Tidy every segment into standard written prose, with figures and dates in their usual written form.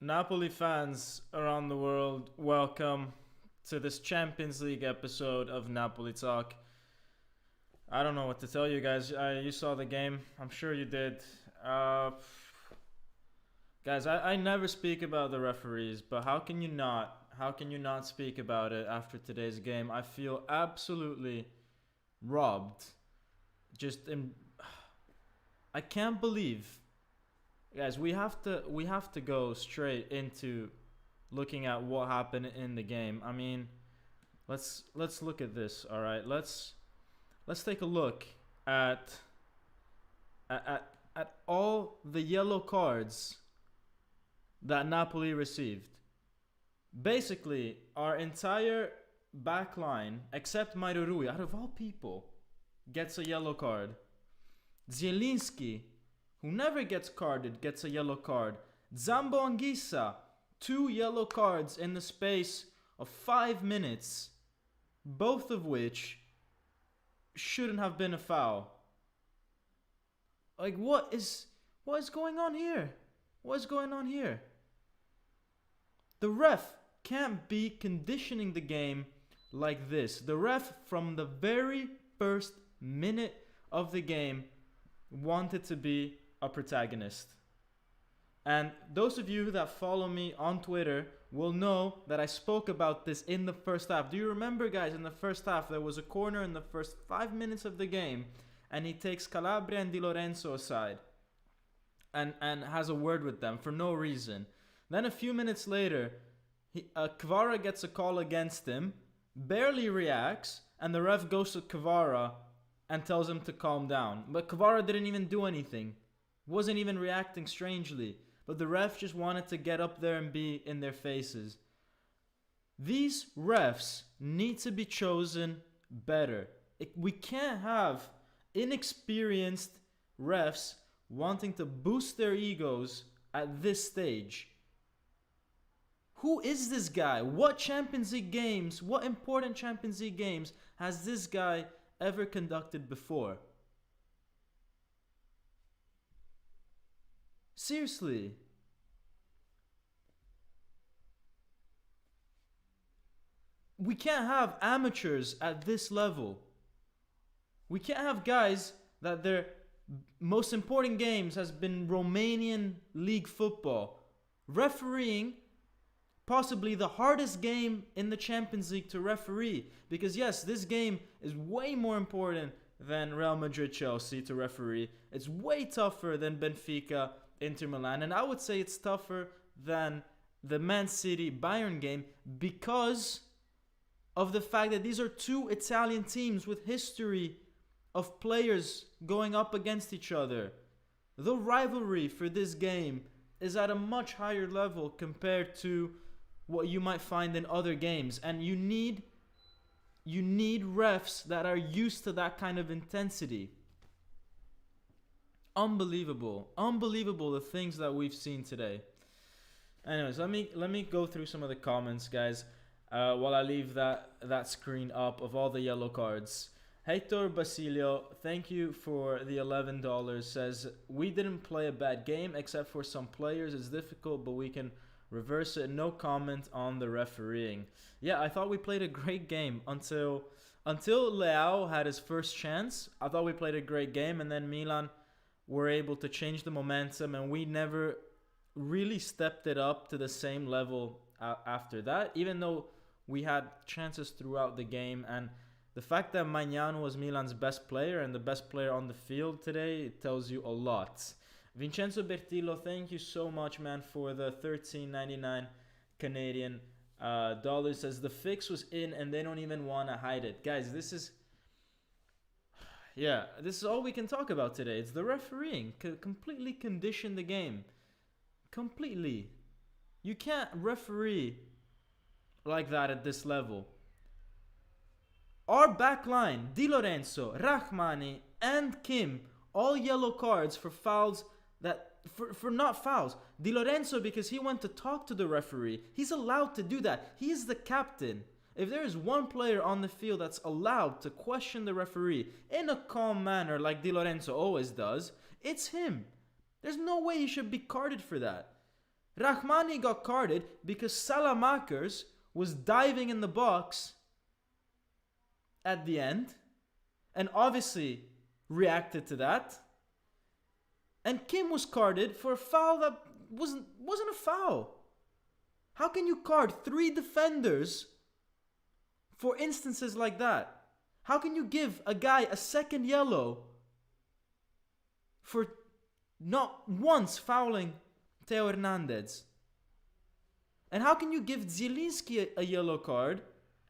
Napoli fans around the world, welcome to this Champions League episode of Napoli Talk. I don't know what to tell you guys. You saw the game. I'm sure you did. Guys, I never speak about the referees, but how can you not? How can you not speak about it after today's game? I feel absolutely robbed. I can't believe. Guys, we have to go straight into looking at what happened in the game. I mean, let's look at this. All right, let's take a look at all the yellow cards that Napoli received. Basically, our entire back line, except Mairo, out of all people, gets a yellow card. Zielinski, who never gets carded, gets a yellow card. Zambo Anguissa, 2 yellow cards in the space of 5 minutes, both of which shouldn't have been a foul. Like, what is going on here? What is going on here? The ref can't be conditioning the game like this. The ref, from the very first minute of the game, wanted to be a protagonist. And those of you that follow me on Twitter will know that I spoke about this in the first half. Do you remember, guys, in the first half there was a corner in the first 5 minutes of the game, and he takes Calabria and Di Lorenzo aside and has a word with them for no reason. Then a few minutes later, Kvara gets a call against him, barely reacts, and the ref goes to Kvara and tells him to calm down. But Kvara didn't even do anything. Wasn't even reacting strangely. But the ref just wanted to get up there and be in their faces. These refs need to be chosen better. We can't have inexperienced refs wanting to boost their egos at this stage. Who is this guy? What Champions League games, what important Champions League games has this guy ever conducted before? Seriously. We can't have amateurs at this level. We can't have guys that their most important games has been Romanian league football, refereeing possibly the hardest game in the Champions League to referee. Because yes, this game is way more important than Real Madrid-Chelsea to referee. It's way tougher than Benfica-Inter Milan. And I would say it's tougher than the Man City-Bayern game because of the fact that these are 2 Italian teams with history of players going up against each other. The rivalry for this game is at a much higher level compared to what you might find in other games, and you need refs that are used to that kind of intensity. Unbelievable the things that we've seen today. Anyways, let me go through some of the comments, guys, while I leave that screen up of all the yellow cards. Hector Basilio, thank you for the $11, says, we didn't play a bad game except for some players. It's difficult, but we can reverse it. No comment on the refereeing. Yeah, I thought we played a great game until Leao had his first chance. I thought we played a great game, and then Milan were able to change the momentum, and we never really stepped it up to the same level after that, even though we had chances throughout the game. And the fact that Magnano was Milan's best player and the best player on the field today, it tells you a lot. Vincenzo Bertillo, thank you so much, man, for the $13.99 Canadian dollars. Says the fix was in and they don't even want to hide it. Guys, this is all we can talk about today. It's the refereeing. Completely condition the game. Completely. You can't referee like that at this level. Our back line, Di Lorenzo, Rahmani, and Kim, all yellow cards for fouls for not fouls. Di Lorenzo, because he went to talk to the referee. He's allowed to do that. He is the captain. If there is one player on the field that's allowed to question the referee in a calm manner like Di Lorenzo always does, it's him. There's no way he should be carded for that. Rahmani got carded because Salamakers was diving in the box at the end and obviously reacted to that. And Kim was carded for a foul that wasn't a foul. How can you card 3 defenders for instances like that? How can you give a guy a second yellow for not once fouling Theo Hernandez? And how can you give Zielinski a yellow card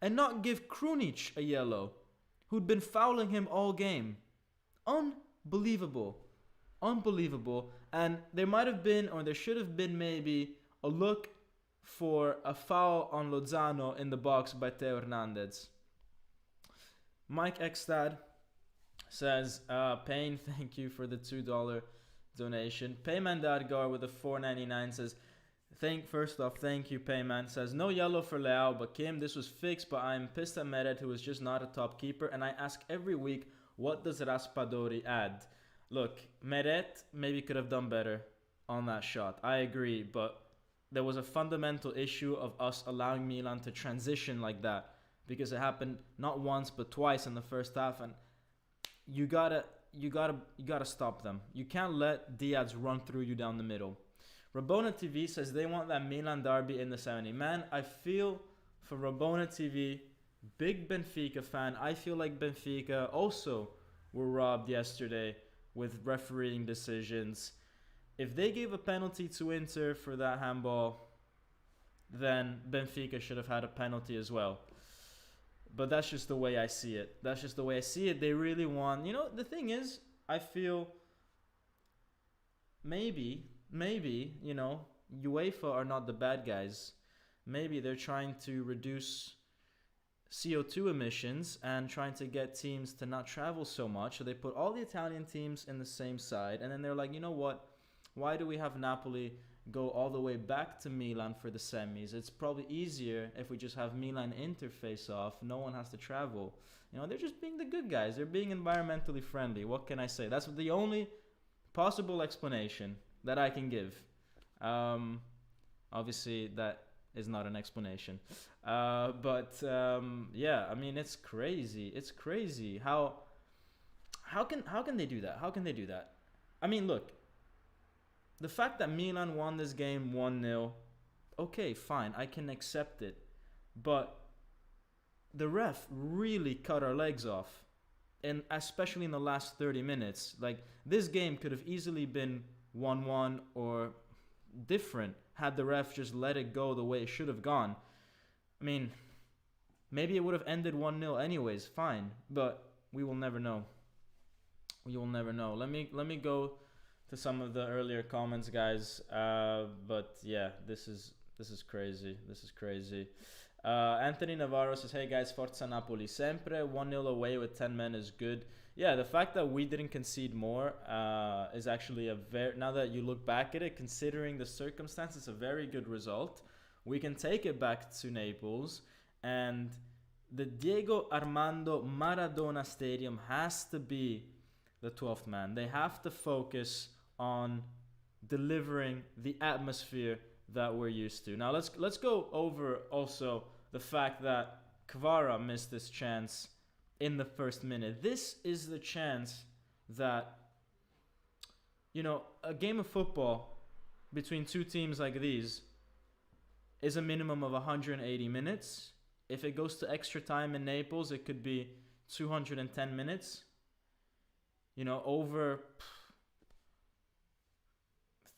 and not give Krunic a yellow, who'd been fouling him all game? Unbelievable. Unbelievable. And there might have been, or there should have been maybe, a look for a foul on Lozano in the box by Theo Hernandez. Mike Ekstad says, Payne, thank you for the $2 donation. Payman Dadgar with a $4.99 says, first off, thank you, Payman. Says, no yellow for Leao, but Kim, this was fixed, but I'm pissed at Meret, who is just not a top keeper, and I ask every week, what does Raspadori add? Look, Meret maybe could have done better on that shot. I agree, but there was a fundamental issue of us allowing Milan to transition like that, because it happened not once but twice in the first half, and you gotta stop them. You can't let Diaz run through you down the middle. Rabona TV says they want that Milan derby in the 70. Man, I feel for Rabona TV, big Benfica fan. I feel like Benfica also were robbed yesterday with refereeing decisions. If they gave a penalty to Inter for that handball, then Benfica should have had a penalty as well. But that's just the way I see it. That's just the way I see it. They really want... You know, the thing is, I feel maybe, you know, UEFA are not the bad guys. Maybe they're trying to reduce CO2 emissions and trying to get teams to not travel so much. So they put all the Italian teams in the same side. And then they're like, you know what? Why do we have Napoli go all the way back to Milan for the semis? It's probably easier if we just have Milan interface off. No one has to travel. You know, they're just being the good guys. They're being environmentally friendly. What can I say? That's the only possible explanation that I can give. Obviously, that is not an explanation. Yeah, I mean, it's crazy. It's crazy. How can they do that? How can they do that? I mean, look. The fact that Milan won this game 1-0, okay, fine, I can accept it. But the ref really cut our legs off, and especially in the last 30 minutes. Like, this game could have easily been 1-1 or different had the ref just let it go the way it should have gone. I mean, maybe it would have ended 1-0 anyways, fine, but we will never know. We will never know. Let me go to some of the earlier comments, guys. But yeah, this is crazy. This is crazy. Anthony Navarro says, hey guys, Forza Napoli. Sempre 1-0 away with 10 men is good. Yeah, the fact that we didn't concede more is actually now that you look back at it, considering the circumstances, a very good result. We can take it back to Naples, and the Diego Armando Maradona Stadium has to be the 12th man. They have to focus on delivering the atmosphere that we're used to. Now let's go over also the fact that Kvara missed this chance in the first minute. This is the chance that, you know, a game of football between two teams like these is a minimum of 180 minutes. If it goes to extra time in Naples, it could be 210 minutes. You know, over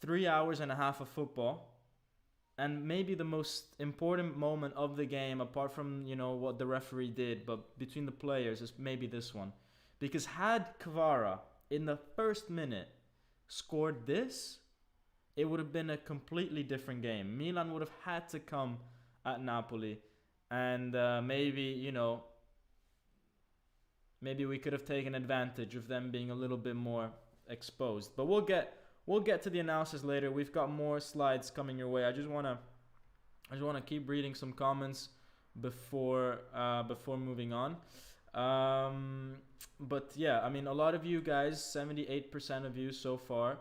3 hours and a half of football. And maybe the most important moment of the game, apart from, you know, what the referee did, but between the players, is maybe this one. Because had Kvara, in the first minute, scored this, it would have been a completely different game. Milan would have had to come at Napoli. And maybe, you know, maybe we could have taken advantage of them being a little bit more exposed. But we'll get to the analysis later. We've got more slides coming your way. I just wanna keep reading some comments before moving on. But yeah, I mean, a lot of you guys, 78% of you so far,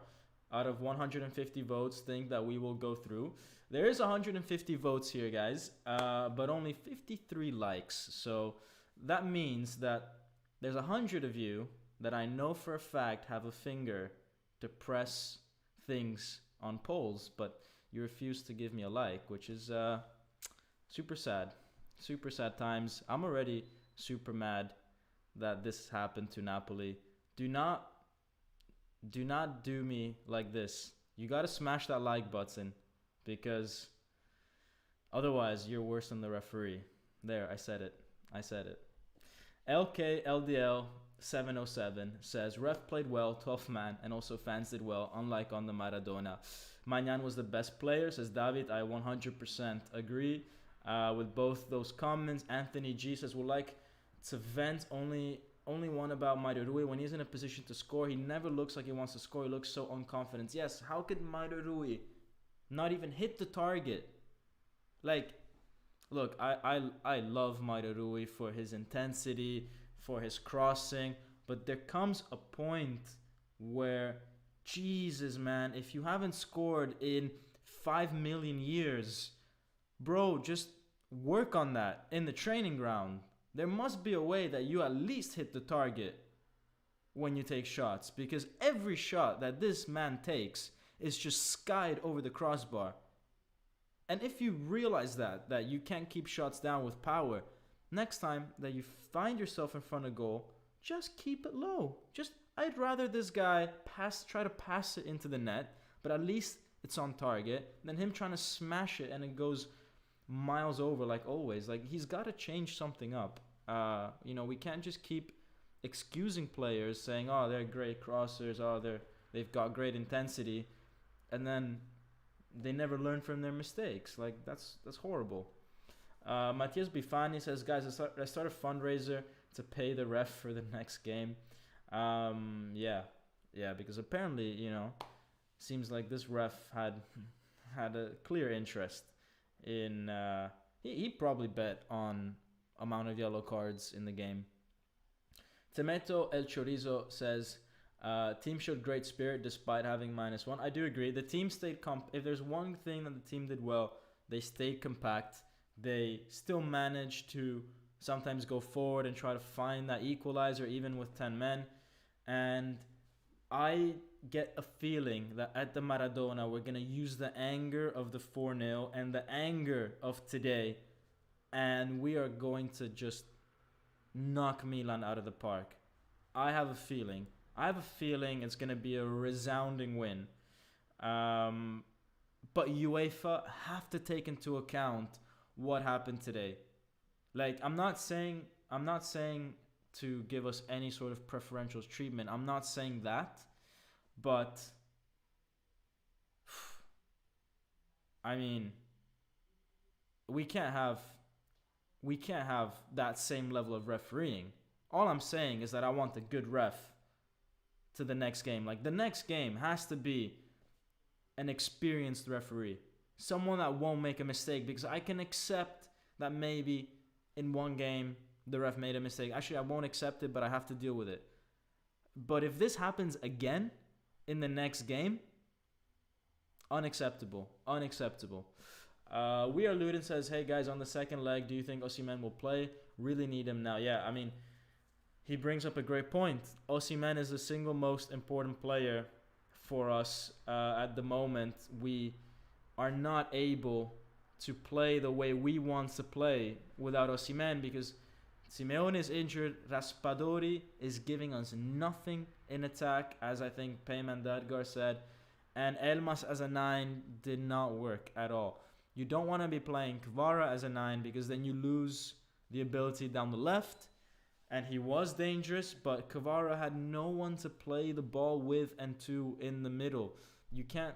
out of 150 votes think that we will go through. There is 150 votes here, guys, but only 53 likes. So that means that there's 100 of you that I know for a fact have a finger to press things on polls, but you refuse to give me a like, which is super sad. Super sad times. I'm already super mad that this happened to Napoli. Do not do me like this. You gotta smash that like button, because otherwise you're worse than the referee. There, I said it. LKLDL 707 says, ref played well, 12th man, and also fans did well, unlike on the Maradona. Magnan was the best player, says David. I 100% agree with both those comments. Anthony G says, would like to vent only one about Mairui. When he's in a position to score, he never looks like he wants to score. He looks so unconfident. Yes, how could Mairui not even hit the target? Like, look, I love Mairui for his intensity, for his crossing, but there comes a point where, Jesus, man, if you haven't scored in 5 million years, bro, just work on that in the training ground. There must be a way that you at least hit the target when you take shots, because every shot that this man takes is just skied over the crossbar. And if you realize that you can't keep shots down with power, next time that you find yourself in front of goal, just keep it low. I'd rather this guy try to pass it into the net, but at least it's on target, than him trying to smash it and it goes miles over like always. Like, he's got to change something up. We can't just keep excusing players saying, oh, they're great crossers, oh, they've got great intensity, and then they never learn from their mistakes. Like, that's horrible. Matthias Bifani says, guys, I start a fundraiser to pay the ref for the next game. Yeah, because apparently, seems like this ref had a clear interest in he probably bet on amount of yellow cards in the game. Tomato El Chorizo says, team showed great spirit despite having -1. I do agree. The team stayed if there's one thing that the team did well, they stayed compact. They still managed to sometimes go forward and try to find that equalizer even with 10 men. And I get a feeling that at the Maradona, we're going to use the anger of the 4-0 and the anger of today, and we are going to just knock Milan out of the park. I have a feeling it's going to be a resounding win. But UEFA have to take into account what happened today. Like, I'm not saying to give us any sort of preferential treatment. I'm not saying that, but I mean, we can't have that same level of refereeing. All I'm saying is that I want a good ref to the next game. Like, the next game has to be an experienced referee, someone that won't make a mistake, because I can accept that maybe in one game the ref made a mistake. Actually, I won't accept it, but I have to deal with it. But if this happens again in the next game, unacceptable. We Are Luden says, hey guys, on the second leg, do you think Osimhen will play? Really need him now. Yeah, I mean, he brings up a great point. Osimhen is the single most important player for us at the moment. We are not able to play the way we want to play without Osimhen, because Simeone is injured. Raspadori is giving us nothing in attack, as I think Payman Dadgar said. And Elmas as a 9 did not work at all. You don't want to be playing Kvara as a 9, because then you lose the ability down the left. And he was dangerous, but Kvara had no one to play the ball with and to in the middle. You can't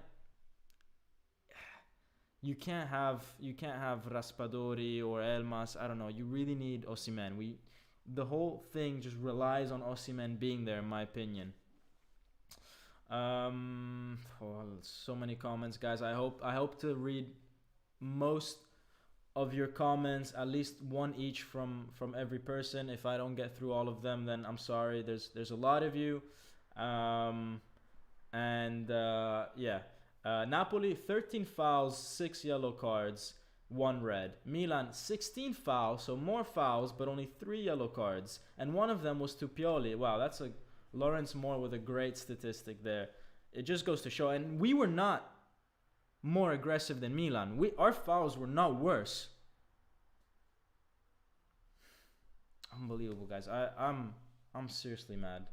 have Raspadori or Elmas. I don't know. You really need Osimhen. The whole thing just relies on Osimhen being there, in my opinion. So many comments, guys. I hope to read most of your comments, at least one each from every person. If I don't get through all of them, then I'm sorry. There's a lot of you. And Napoli 13 fouls, 6 yellow cards, 1 red. Milan 16 fouls, so more fouls, but only 3 yellow cards, and one of them was to Pioli. Wow, that's a Lawrence Moore with a great statistic there. It just goes to show, and we were not more aggressive than Milan. Our fouls were not worse. Unbelievable, guys. I'm seriously mad.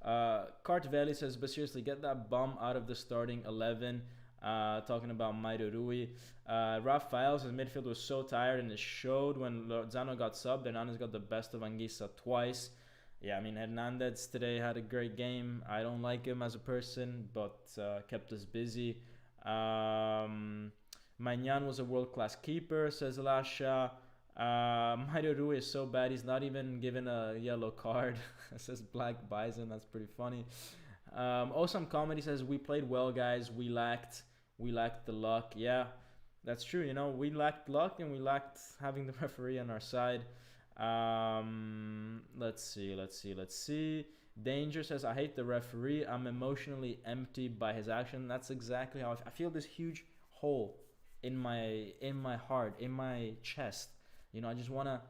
Cartvelli says, but seriously, get that bum out of the starting 11. Talking about Mauro Rui. Rafael says midfield was so tired, and it showed when Lozano got subbed. Hernandez got the best of Anguissa twice. Yeah, I mean, Hernandez today had a great game. I don't like him as a person, but kept us busy. Magnan was a world-class keeper, says Lasha. Mauro Rui is so bad, he's not even given a yellow card. Says Black Bison, that's pretty funny. Osam Comedy says, we played well, guys. We lacked the luck. Yeah, that's true. You know, we lacked luck, and we lacked having the referee on our side. Let's see. Danger says, I hate the referee. I'm emotionally empty by his action. That's exactly how I feel. This huge hole in my heart, in my chest. You know, I just want to,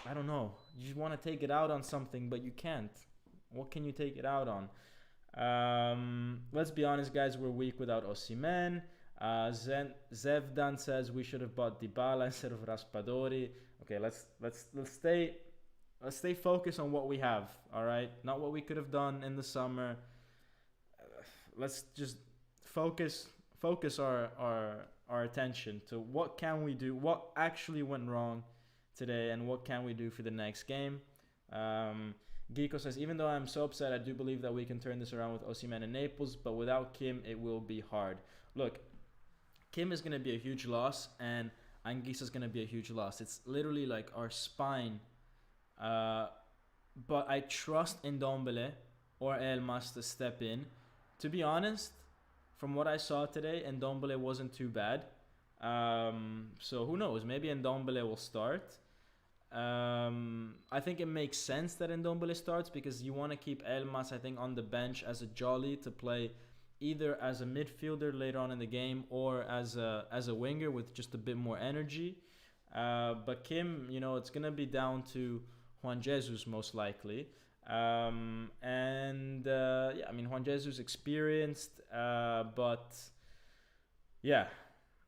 I don't know, you just want to take it out on something, but you can't. What can you take it out on? Let's be honest, guys, we're weak without Osimhen. Zevdan says we should have bought Dybala instead of Raspadori. Okay, let's stay focused on what we have, all right? Not what we could have done in the summer. Let's just focus our attention to what can we do, what actually went wrong today, and what can we do for the next game. Geeko says, even though I'm so upset, I do believe that we can turn this around with Osimhen and Naples, but without Kim, it will be hard. Look, Kim is going to be a huge loss, and Anguissa is going to be a huge loss. It's literally like our spine. But I trust Ndombele or Elmas to step in. To be honest, from what I saw today, Ndombele wasn't too bad. So who knows? Maybe Ndombele will start. I think it makes sense that Ndombele starts because you want to keep Elmas, I think, on the bench as a jolly to play either as a midfielder later on in the game or as a winger with just a bit more energy. But Kim, you know, it's going to be down to Juan Jesus most likely. Yeah, I mean, Juan Jesus experienced, but yeah,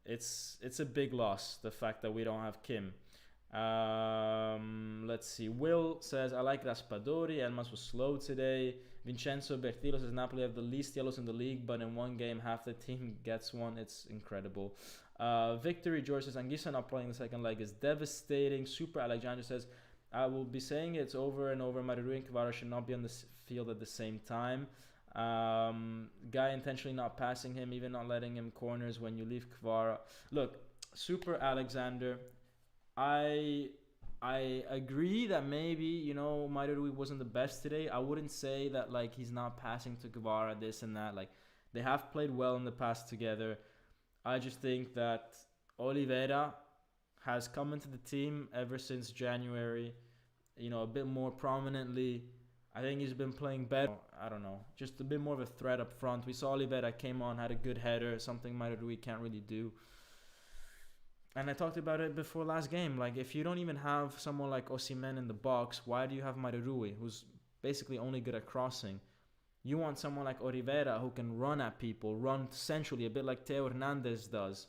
it's a big loss, the fact that we don't have Kim. Let's see. Will says, I like Raspadori. Elmas was slow today. Vincenzo Bertilo says, Napoli have the least yellows in the league, but in one game half the team gets one. It's incredible. Victory George says, Anguissa not playing the second leg is devastating. Super Alexander says, I will be saying it's over and over. Mauro and Kvara should not be on the field at the same time. Guy intentionally not passing him, even not letting him corners when you leave Kvara. Look, Super Alexander, I agree that maybe, you know, Mauro wasn't the best today. I wouldn't say that, like, he's not passing to Kvara, this and that. Like, they have played well in the past together. I just think that Oliveira has come into the team ever since January, you know, a bit more prominently. I think he's been playing better. I don't know, just a bit more of a threat up front. We saw Oliveira came on, had a good header, something Mauro can't really do. And I talked about it before last game. Like, if you don't even have someone like Osimhen in the box, why do you have Mauro, who's basically only good at crossing? You want someone like Oliveira who can run at people, run centrally, a bit like Theo Hernandez does.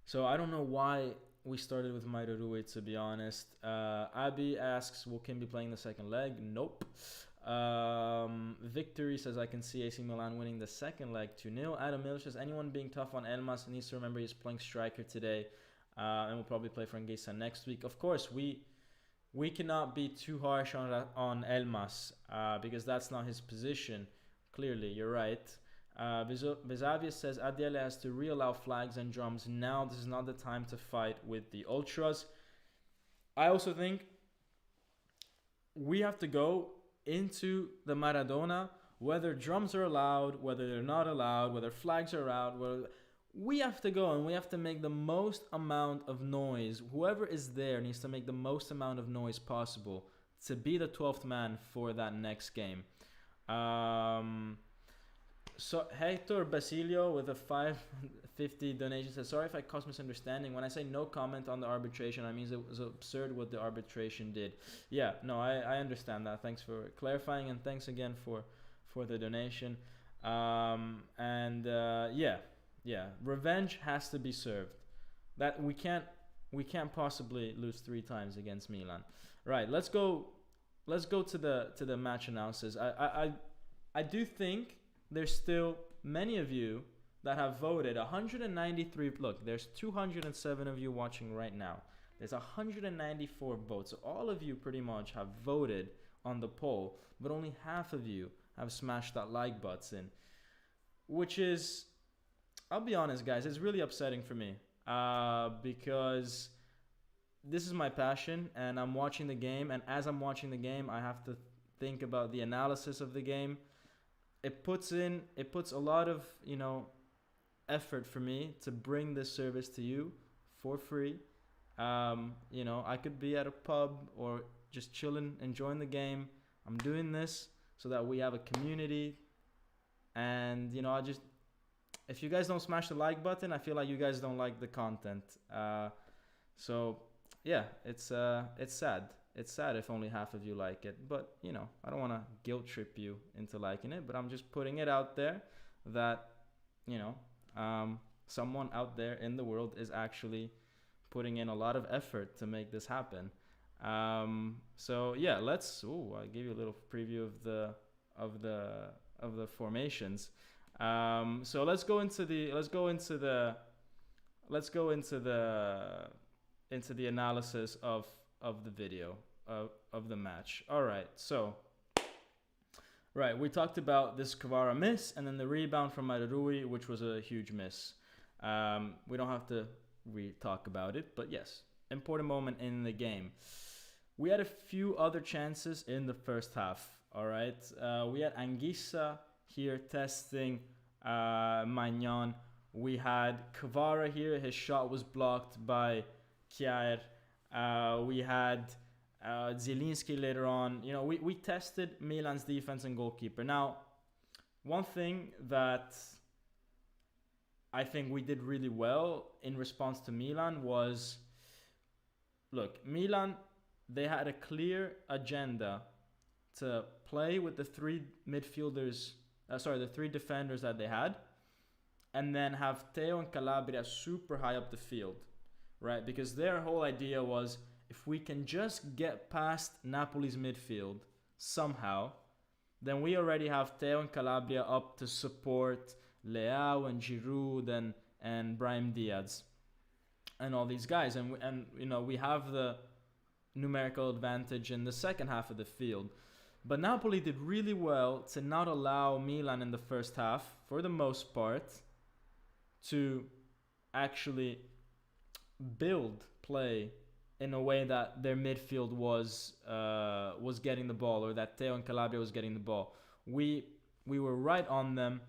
So I don't know why we started with Mauro, to be honest. Abby asks, will Kim be playing the second leg? Nope. Victory says, I can see AC Milan winning the second leg 2-0. Adam Miller says, anyone being tough on Elmas needs to remember he's playing striker today, and will probably play for Anguissa next week. Of course, we cannot be too harsh on Elmas, because that's not his position. Clearly, you're right. Vesavius says, Adiele has to reallow flags and drums. Now this is not the time to fight with the ultras. I also think we have to go into the Maradona, whether drums are allowed, whether they're not allowed, whether flags are out, we have to go and we have to make the most amount of noise. Whoever is there needs to make the most amount of noise possible to be the 12th man for that next game. So Hector Basilio with a 550 donation says, sorry if I caused misunderstanding. When I say no comment on the arbitration, I mean it was absurd what the arbitration did. Yeah, no, I understand that. Thanks for clarifying, and thanks again for the donation. Yeah, revenge has to be served. That we can't possibly lose 3 times against Milan. Right, let's go to the match analysis. I do think there's still many of you that have voted. 193. Look, there's 207 of you watching right now. There's 194 votes. So all of you pretty much have voted on the poll, but only half of you have smashed that like button, which is, I'll be honest, guys, it's really upsetting for me, because this is my passion, and I'm watching the game, and as I'm watching the game, I have to think about the analysis of the game. It puts a lot of, effort for me to bring this service to you for free. I could be at a pub or just chilling, enjoying the game. I'm doing this so that we have a community. And, if you guys don't smash the like button, I feel like you guys don't like the content. So yeah, it's sad. It's sad if only half of you like it, but I don't want to guilt trip you into liking it, but I'm just putting it out there that, someone out there in the world is actually putting in a lot of effort to make this happen. So yeah, I give you a little preview of the formations. So let's go into the analysis of the video of the match. All right, so we talked about this Kvara miss and then the rebound from Madarui, which was a huge miss. We don't have to talk about it, but yes, important moment in the game. We had a few other chances in the first half. All right, we had Anguissa here testing Magnan. We had Kvara here. His shot was blocked by Kjaer. We had Zielinski later on. We tested Milan's defense and goalkeeper. Now, one thing that I think we did really well in response to Milan was, look, Milan, they had a clear agenda to play with the three defenders that they had, and then have Theo and Calabria super high up the field, right? Because their whole idea was, if we can just get past Napoli's midfield somehow, then we already have Theo and Calabria up to support Leao and Giroud and Brahim Diaz and all these guys, and we have the numerical advantage in the second half of the field. But Napoli did really well to not allow Milan in the first half, for the most part, to actually build play in a way that their midfield was getting the ball, or that Theo and Calabria was getting the ball. We were right on them,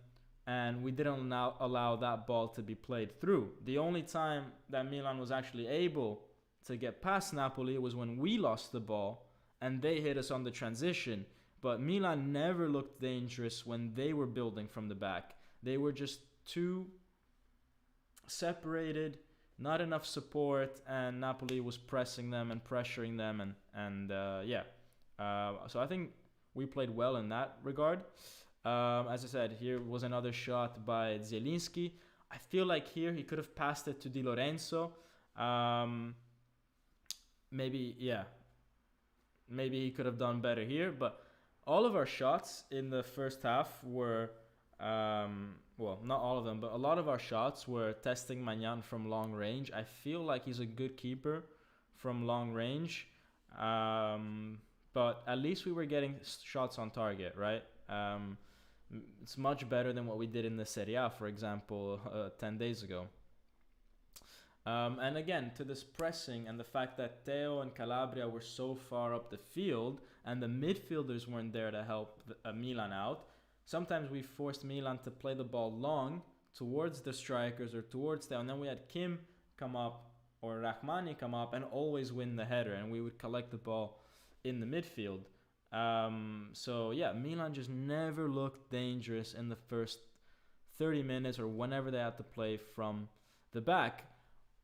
and we didn't allow that ball to be played through. The only time that Milan was actually able to get past Napoli was when we lost the ball and they hit us on the transition. But Milan never looked dangerous when they were building from the back. They were just too separated, not enough support, and Napoli was pressing them and pressuring them, so I think we played well in that regard. As I said, here was another shot by Zielinski. I feel like here he could have passed it to Di Lorenzo. Maybe he could have done better here, but all of our shots in the first half were, not all of them, but a lot of our shots were testing Magnan from long range. I feel like he's a good keeper from long range, but at least we were getting shots on target, right? It's much better than what we did in the Serie A, for example, 10 days ago. And again, to this pressing and the fact that Theo and Calabria were so far up the field and the midfielders weren't there to help Milan out, sometimes we forced Milan to play the ball long towards the strikers or towards Theo, and then we had Kim come up or Rahmani come up and always win the header, and we would collect the ball in the midfield. So yeah, Milan just never looked dangerous in the first 30 minutes or whenever they had to play from the back.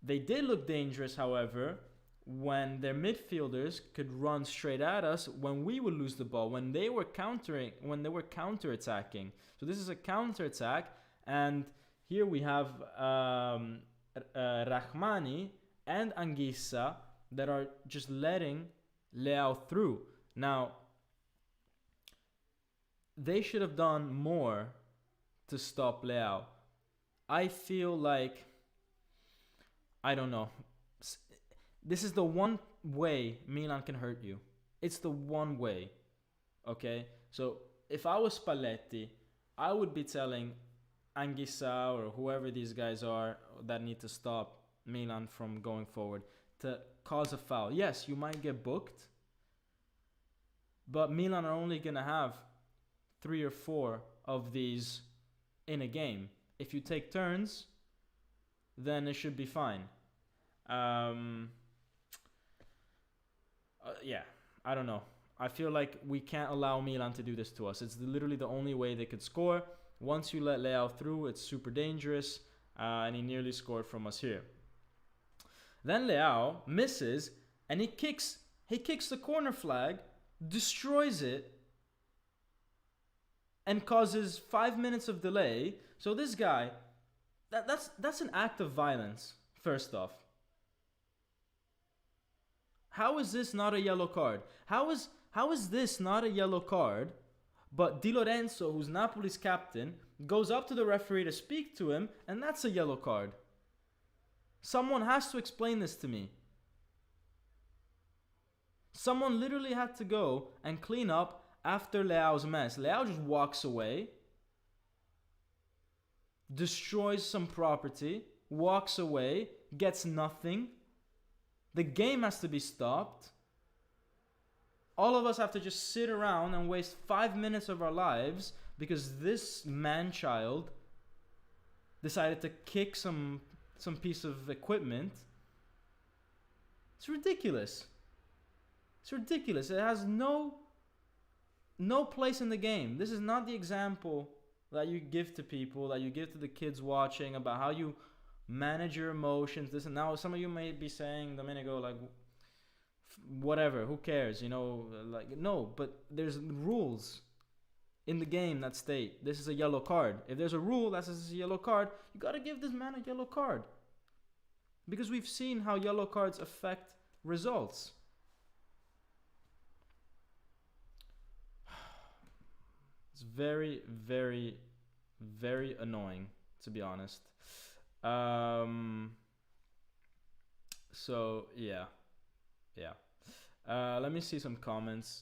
They did look dangerous, however, when their midfielders could run straight at us when we would lose the ball, when they were counter-attacking. So this is a counter-attack, and here we have Rahmani and Anguissa that are just letting Leao through. Now, they should have done more to stop Leao. I feel like, I don't know. This is the one way Milan can hurt you. It's the one way. Okay? So if I was Spalletti, I would be telling Anguissa or whoever these guys are that need to stop Milan from going forward to cause a foul. Yes, you might get booked, but Milan are only going to have 3 or 4 of these in a game. If you take turns, then it should be fine. Yeah, I don't know. I feel like we can't allow Milan to do this to us. It's literally the only way they could score. Once you let Leao through, it's super dangerous, and he nearly scored from us here. Then Leao misses, and he kicks the corner flag, destroys it, and causes 5 minutes of delay. So this guy, that's an act of violence, first off. How is this not a yellow card? How is this not a yellow card? But Di Lorenzo, who's Napoli's captain, goes up to the referee to speak to him, and that's a yellow card. Someone has to explain this to me. Someone literally had to go and clean up after Leao's mess. Leao just walks away, destroys some property, walks away, gets nothing. The game has to be stopped. All of us have to just sit around and waste 5 minutes of our lives because this man-child decided to kick some piece of equipment. It's ridiculous. It's ridiculous. It has no place in the game. This is not the example that you give to people, that you give to the kids watching about how you manage your emotions. This and now, some of you may be saying, Domenico, like, whatever, who cares, like, no, but there's rules in the game that state this is a yellow card. If there's a rule that says it's a yellow card, you gotta give this man a yellow card, because we've seen how yellow cards affect results. It's very, very, very annoying, to be honest. So yeah. Let me see some comments.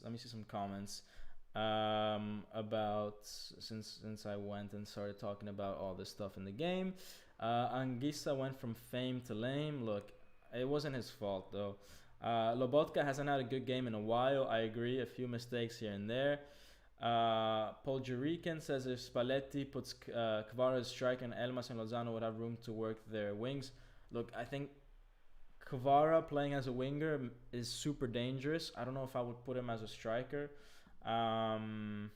About since I went and started talking about all this stuff in the game. Anguissa went from fame to lame. Look, it wasn't his fault though. Lobotka hasn't had a good game in a while. I agree. A few mistakes here and there. Paul Jerican says if Spalletti puts Kvara as striker and Elmas and Lozano would have room to work their wings. Look, I think Kvara playing as a winger is super dangerous. I don't know if I would put him as a striker. Hazma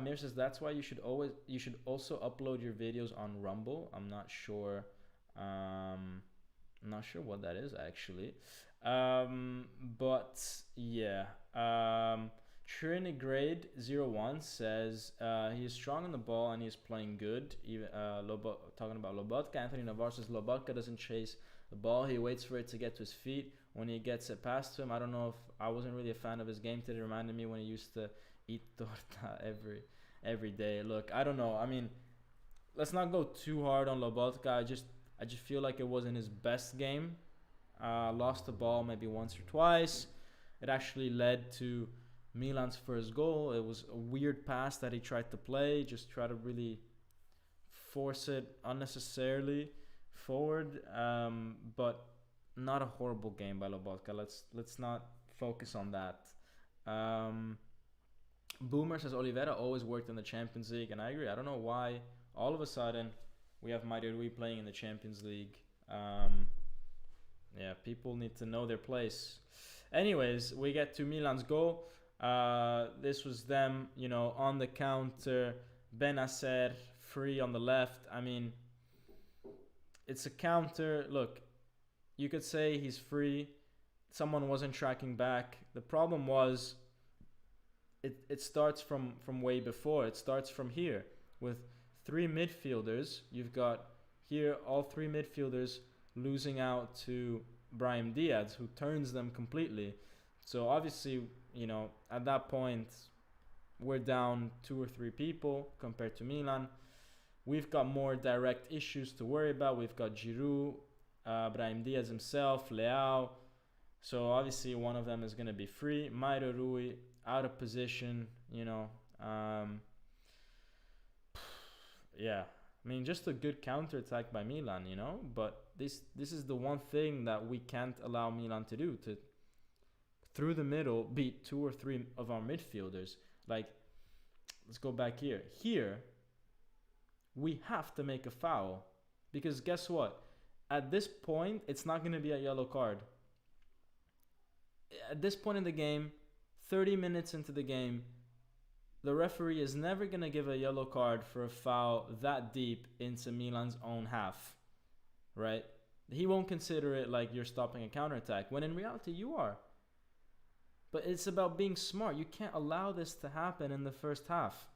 Mir says that's why you should also upload your videos on Rumble. I'm not sure what that is actually. But yeah. Trinigrade 01 says he is strong on the ball and he's playing good. Even talking about Lobotka, Anthony Navarro says Lobotka doesn't chase the ball, he waits for it to get to his feet. When he gets it past to him, I don't know if I wasn't really a fan of his game today. It reminded me when he used to eat torta every day. Look, I don't know. I mean, let's not go too hard on Lobotka. I just feel like it wasn't his best game. Lost the ball maybe once or twice. It actually led to Milan's first goal. It was a weird pass that he tried to play, just try to really force it unnecessarily forward. But not a horrible game by Lobotka. Let's not focus on that. Boomer says Oliveira always worked in the Champions League, and I agree. I don't know why all of a sudden we have Mario Rui playing in the Champions League. Yeah, people need to know their place. Anyways, we get to Milan's goal. This was them, on the counter. Bennacer free on the left. I mean, it's a counter. Look, you could say he's free. Someone wasn't tracking back. The problem was it starts from way before. It starts from here with three midfielders. You've got here all three midfielders losing out to Brahim Diaz, who turns them completely. So obviously, at that point, we're down two or three people compared to Milan. We've got more direct issues to worry about. We've got Giroud, Brahim Diaz himself, Leao. So obviously one of them is going to be free. Mauro Rui out of position, yeah. I mean, just a good counter-attack by Milan, But this is the one thing that we can't allow Milan to do, to through the middle beat two or three of our midfielders. Like, let's go back here. Here, we have to make a foul. Because guess what? At this point, it's not going to be a yellow card. At this point in the game, 30 minutes into the game, the referee is never going to give a yellow card for a foul that deep into Milan's own half, right? He won't consider it like you're stopping a counterattack, when in reality you are. But it's about being smart. You can't allow this to happen in the first half.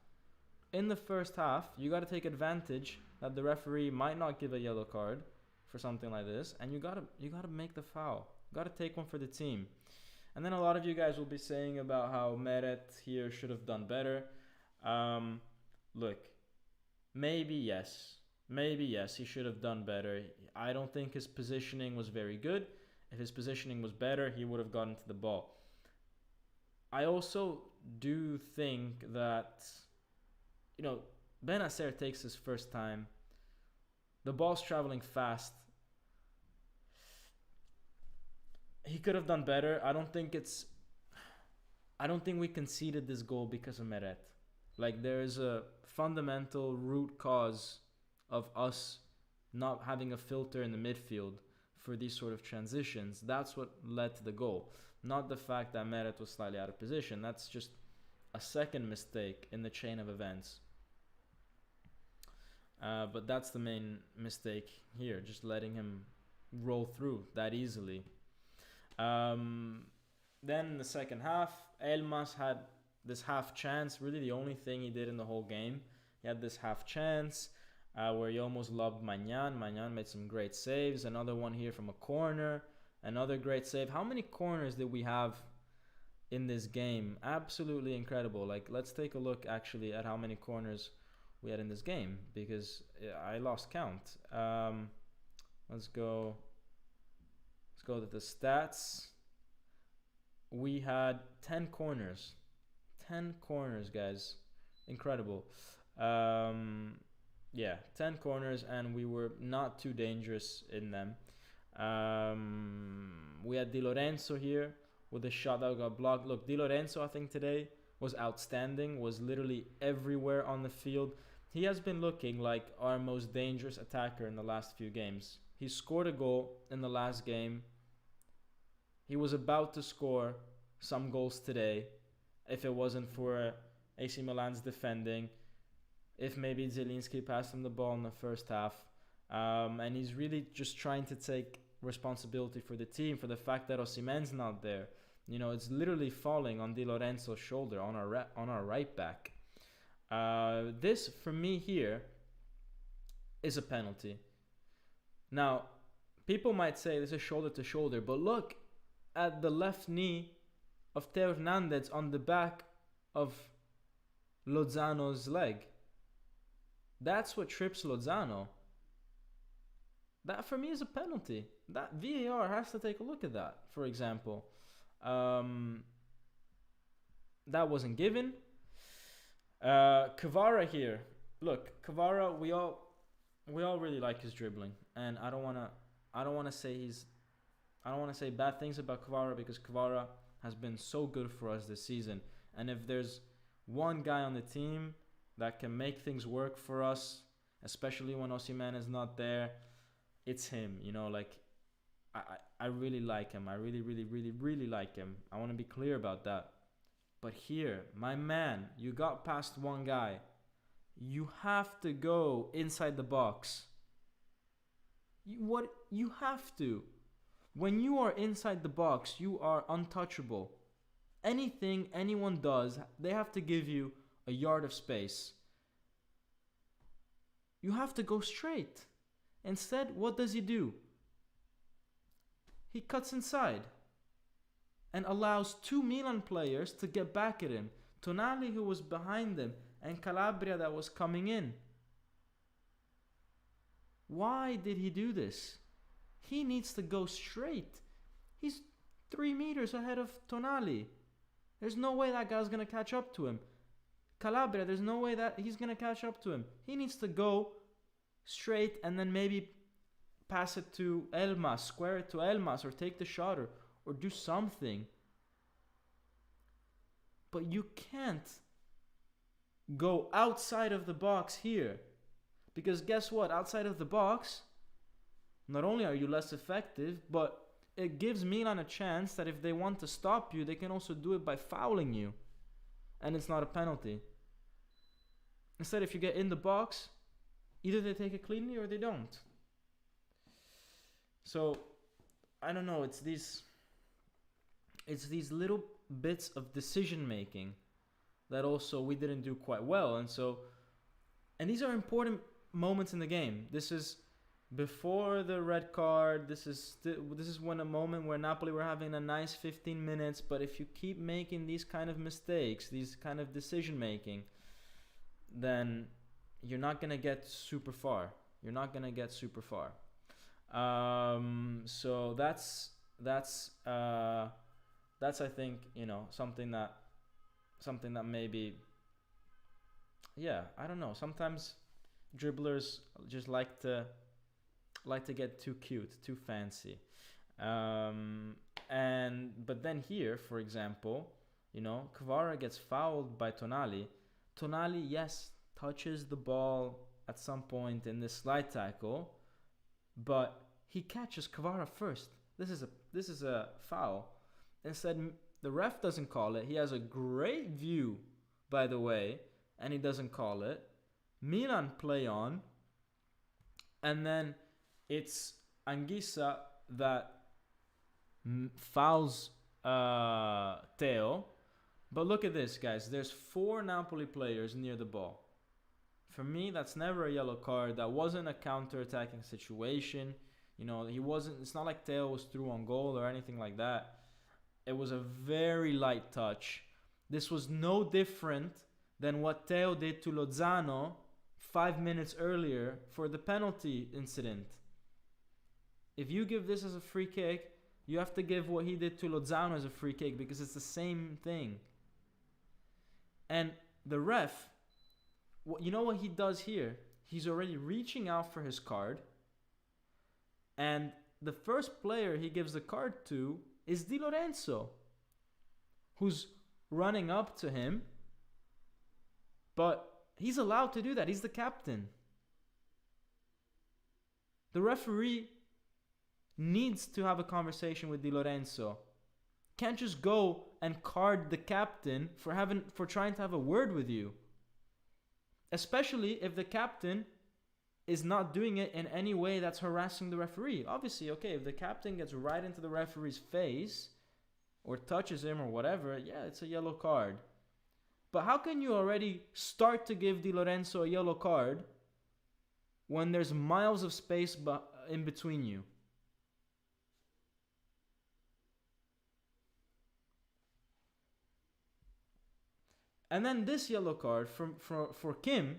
In the first half, you got to take advantage that the referee might not give a yellow card for something like this, and you got to make the foul. You got to take one for the team. And then a lot of you guys will be saying about how Meret here should have done better. Look, maybe yes, he should have done better. I don't think his positioning was very good. If his positioning was better, he would have gotten to the ball. I also do think that, Bennacer takes his first time. The ball's traveling fast. He could have done better. I don't think we conceded this goal because of Meret. Like, there's a fundamental root cause of us not having a filter in the midfield for these sort of transitions. That's what led to the goal. Not the fact that Meret was slightly out of position. That's just a second mistake in the chain of events. But that's the main mistake here, just letting him roll through that easily. Then in the second half, Elmas had this half chance, really the only thing he did in the whole game. He had this half chance where he almost lobbed Magnan. Magnan made some great saves. Another one here from a corner. Another great save. How many corners did we have in this game? Absolutely incredible. Like, let's take a look actually at how many corners we had in this game, because I lost count. Let's go to the stats. We had 10 corners. 10 corners, guys. Incredible. 10 corners, and we were not too dangerous in them. We had Di Lorenzo here with a shot that got blocked. Look, Di Lorenzo, I think today was outstanding, was literally everywhere on the field. He has been looking like our most dangerous attacker in the last few games. He scored a goal in the last game. He was about to score some goals today if it wasn't for AC Milan's defending, if maybe Zielinski passed him the ball in the first half. And he's really just trying to take responsibility for the team, for the fact that Osimhen's not there. It's literally falling on Di Lorenzo's shoulder, on our right back. This, for me here, is a penalty. Now, people might say this is shoulder to shoulder, but look at the left knee of Theo Hernandez on the back of Lozano's leg. That's what trips Lozano. That, for me, is a penalty. That VAR has to take a look at that, for example. That wasn't given. Kvara here. Look, Kvara, we all really like his dribbling, and I don't wanna say bad things about Kvara, because Kvara has been so good for us this season. And if there's one guy on the team that can make things work for us, especially when Osimhen is not there, it's him. I really like him. I really like him. I want to be clear about that. But here, my man, you got past one guy. You have to go inside the box. You have to. When you are inside the box, you are untouchable. Anything anyone does, they have to give you a yard of space. You have to go straight. Instead, what does he do? He cuts inside and allows two Milan players to get back at him. Tonali, who was behind him, and Calabria that was coming in. Why did he do this? He needs to go straight. He's 3 meters ahead of Tonali. There's no way that guy's going to catch up to him. Calabria, there's no way that he's going to catch up to him. He needs to go straight and then maybe pass it to Elmas, square it to Elmas, or take the shot, or do something. But you can't go outside of the box here. Because guess what? Outside of the box, not only are you less effective, but it gives Milan a chance that if they want to stop you, they can also do it by fouling you. And it's not a penalty. Instead, if you get in the box, either they take it cleanly or they don't. So, I don't know, it's these little bits of decision making that also we didn't do quite well. And these are important moments in the game. This is before the red card. This is when a moment where Napoli were having a nice 15 minutes. But if you keep making these kind of mistakes, these kind of decision making, then you're not gonna get super far. So that's I think, something that maybe, I don't know. Sometimes dribblers just like to get too cute, too fancy. But then here, for example, Kvara gets fouled by Tonali. Tonali, yes, touches the ball at some point in this slide tackle, but he catches Kvara first. This is a foul. Instead, the ref doesn't call it. He has a great view, by the way, and he doesn't call it. Milan play on, and then it's Anguissa that fouls Theo. But look at this, guys. There's 4 Napoli players near the ball. For me, that's never a yellow card. That wasn't a counter-attacking situation. It's not like Theo was through on goal or anything like that. It was a very light touch. This was no different than what Theo did to Lozano 5 minutes earlier for the penalty incident. If you give this as a free kick, you have to give what he did to Lozano as a free kick, because it's the same thing. And the ref, you know what he does here? He's already reaching out for his card. And the first player he gives the card to is Di Lorenzo, who's running up to him. But he's allowed to do that. He's the captain. The referee needs to have a conversation with Di Lorenzo. Can't just go and card the captain for trying to have a word with you. Especially if the captain is not doing it in any way that's harassing the referee. Obviously, okay, if the captain gets right into the referee's face or touches him or whatever, yeah, it's a yellow card. But how can you already start to give Di Lorenzo a yellow card when there's miles of space in between you? And then this yellow card for Kim,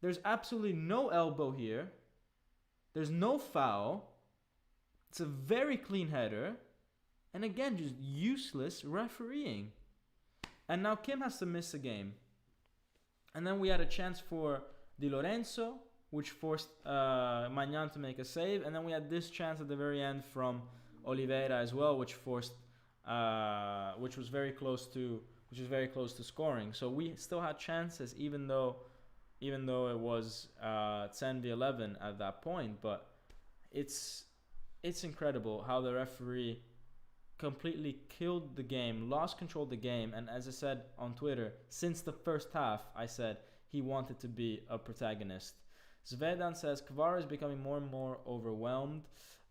there's absolutely no elbow here. There's no foul. It's a very clean header. And again, just useless refereeing. And now Kim has to miss a game. And then we had a chance for Di Lorenzo, which forced Magnan to make a save. And then we had this chance at the very end from Oliveira as well, which was very close to scoring. So we still had chances, even though it was 10-11 at that point. But it's it's incredible how the referee completely killed the game, lost control of the game. And as I said on Twitter, since the first half, I said he wanted to be a protagonist. Zvedan says, Kvara is becoming more and more overwhelmed.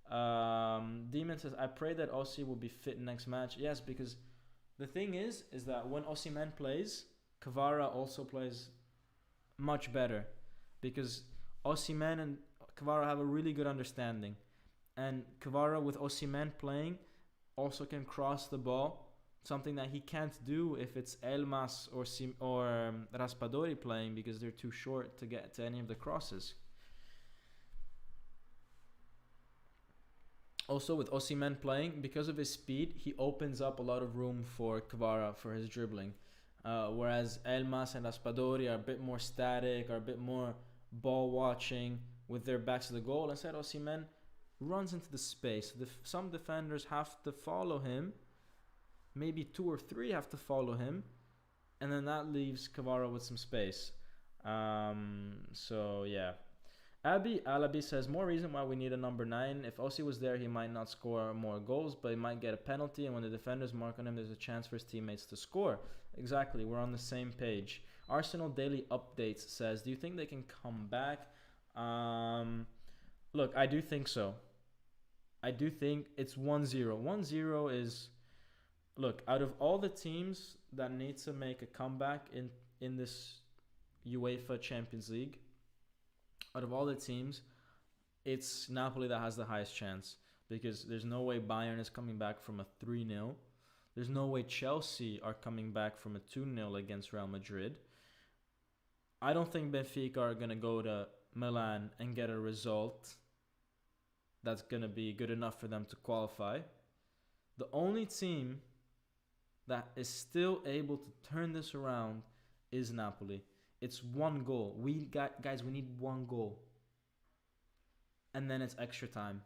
Demon says, I pray that Ossi will be fit next match. Yes, because the thing is that when Osimhen plays, Kvara also plays much better. Because Osimhen and Kvara have a really good understanding. And Kvara with Osimhen playing also can cross the ball, something that he can't do if it's Elmas or Raspadori playing, because they're too short to get to any of the crosses. Also with Osimhen playing, because of his speed, he opens up a lot of room for Kvara for his dribbling. Whereas Elmas and Raspadori are a bit more static, are a bit more ball watching with their backs to the goal. Instead, Osimhen runs into the space. Some defenders have to follow him. Maybe 2 or 3 have to follow him. And then that leaves Kvara with some space. So, yeah. Abi Alabi says, more reason why we need a number 9. If Ossi was there, he might not score more goals, but he might get a penalty. And when the defenders mark on him, there's a chance for his teammates to score. Exactly. We're on the same page. Arsenal Daily Updates says, do you think they can come back? Look, I do think so. I do think it's 1-0. 1-0 is... Look, out of all the teams that need to make a comeback in this UEFA Champions League, out of all the teams, it's Napoli that has the highest chance. Because there's no way Bayern is coming back from a 3-0. There's no way Chelsea are coming back from a 2-0 against Real Madrid. I don't think Benfica are going to go to Milan and get a result that's going to be good enough for them to qualify. The only team that is still able to turn this around is Napoli. It's 1 goal. Guys, we need 1 goal. And then it's extra time.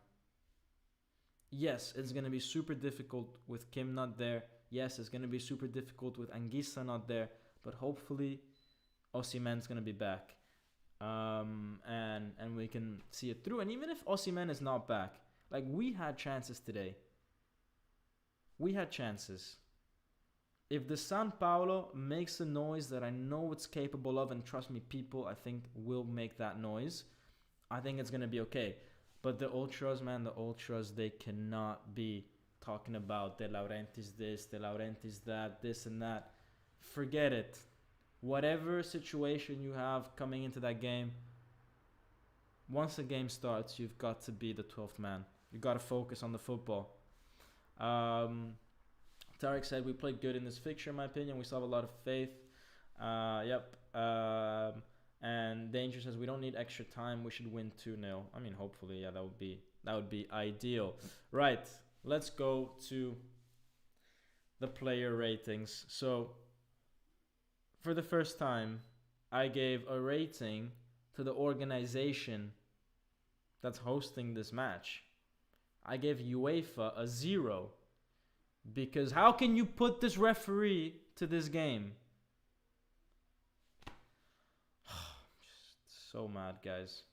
Yes, it's going to be super difficult with Kim not there. Yes, it's going to be super difficult with Anguissa not there. But hopefully, Osimhen's going to be back. And we can see it through. And even if Osimhen is not back, like, we had chances today. We had chances. If the San Paolo makes the noise that I know it's capable of, and trust me, people, I think, will make that noise, I think it's going to be okay. But the Ultras, man, they cannot be talking about De Laurentiis this, De Laurentiis that, this and that. Forget it. Whatever situation you have coming into that game, once the game starts, you've got to be the 12th man. You've got to focus on the football. Tarek said, we played good in this fixture, in my opinion. We still have a lot of faith. Yep. And Danger says, we don't need extra time. We should win 2-0. I mean, hopefully, yeah, that would be ideal. Right. Let's go to the player ratings. So, for the first time, I gave a rating to the organization that's hosting this match. I gave UEFA a 0. Because how can you put this referee to this game? Just so mad, guys.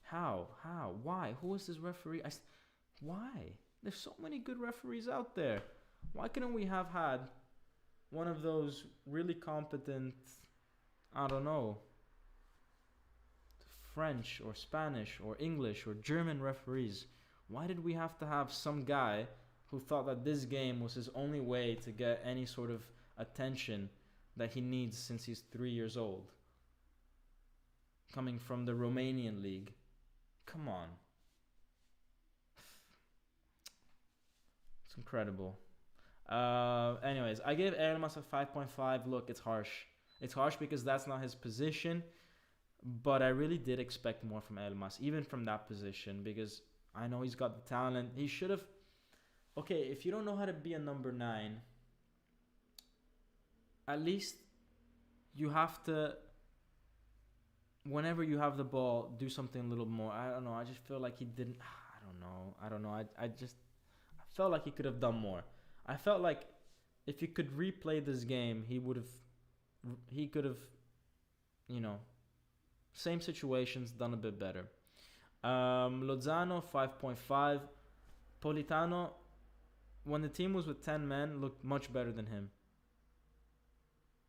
How? Why? Who is this referee? Why? There's so many good referees out there. Why couldn't we have had one of those really competent, I don't know, French or Spanish or English or German referees? Why did we have to have some guy who thought that this game was his only way to get any sort of attention that he needs since he's 3 years old? Coming from the Romanian league. Come on. It's incredible. Anyways, I gave Elmas a 5.5. Look, it's harsh. It's harsh because that's not his position. But I really did expect more from Elmas, even from that position, because I know he's got the talent. He should have... Okay, if you don't know how to be a number 9, at least you have to, whenever you have the ball, do something a little more. I don't know. I just feel like he didn't. I don't know. I felt like he could have done more. I felt like if he could replay this game, he could have, same situations, done a bit better. Lozano 5.5. Politano, when the team was with 10 men, looked much better than him.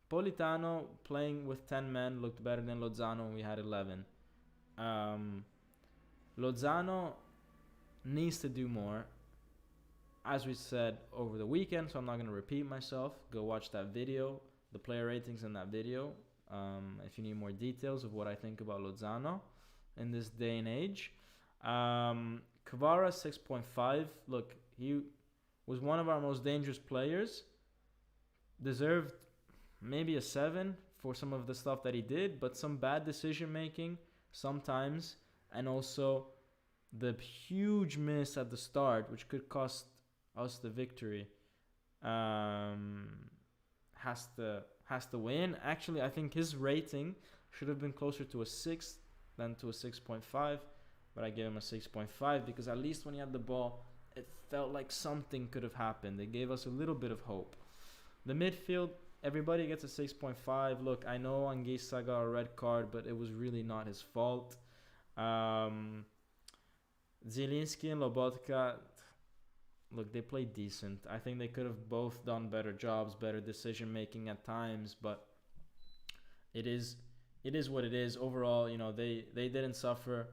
Politano playing with 10 men looked better than Lozano when we had 11. Lozano needs to do more, as we said over the weekend, so I'm not going to repeat myself. Go watch that video, the player ratings in that video, if you need more details of what I think about Lozano in this day and age. Kvara 6.5. Look, he was one of our most dangerous players. Deserved maybe a 7 for some of the stuff that he did, but some bad decision making sometimes, and also the huge miss at the start, which could cost us the victory, has to win. Actually, I think his rating should have been closer to a 6 than to a 6.5, but I gave him a 6.5 because at least when he had the ball, it felt like something could have happened. They gave us a little bit of hope. The midfield, everybody gets a 6.5. Look, I know Anguissa got a red card, but it was really not his fault. Zielinski and Lobotka, look, they played decent. I think they could have both done better jobs, better decision making at times, but it is what it is. Overall, you know, they didn't suffer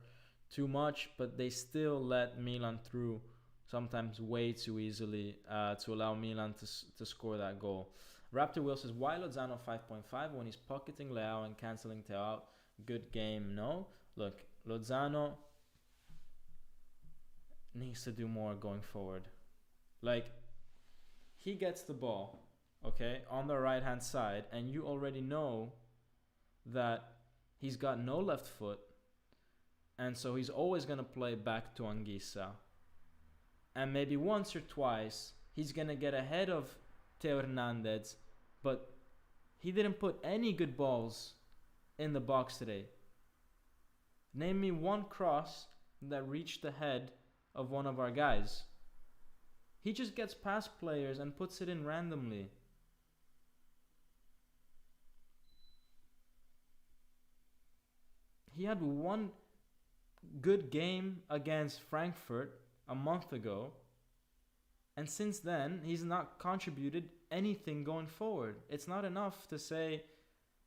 too much, but they still let Milan through sometimes way too easily to allow Milan to score that goal. Raptor Will says, why Lozano 5.5 when he's pocketing Leao and cancelling Teo out? Good game, no? Look, Lozano needs to do more going forward. Like, he gets the ball, okay, on the right-hand side, and you already know that he's got no left foot, and so he's always going to play back to Anguissa. And maybe once or twice, he's going to get ahead of Teo Hernandez, but he didn't put any good balls in the box today. Name me one cross that reached the head of one of our guys. He just gets past players and puts it in randomly. He had one good game against Frankfurt a month ago, and since then he's not contributed anything going forward. It's not enough to say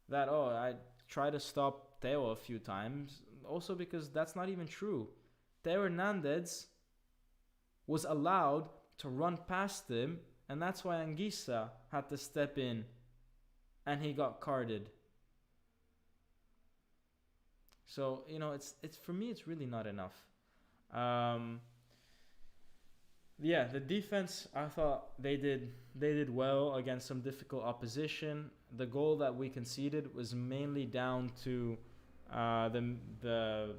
that, oh, I try to stop Teo a few times, also because that's not even true. Teo Hernandez was allowed to run past him, and that's why Anguissa had to step in and he got carded. So, you know, it's for me, it's really not enough. Yeah, the defense, I thought they did well against some difficult opposition. The goal that we conceded was mainly down to the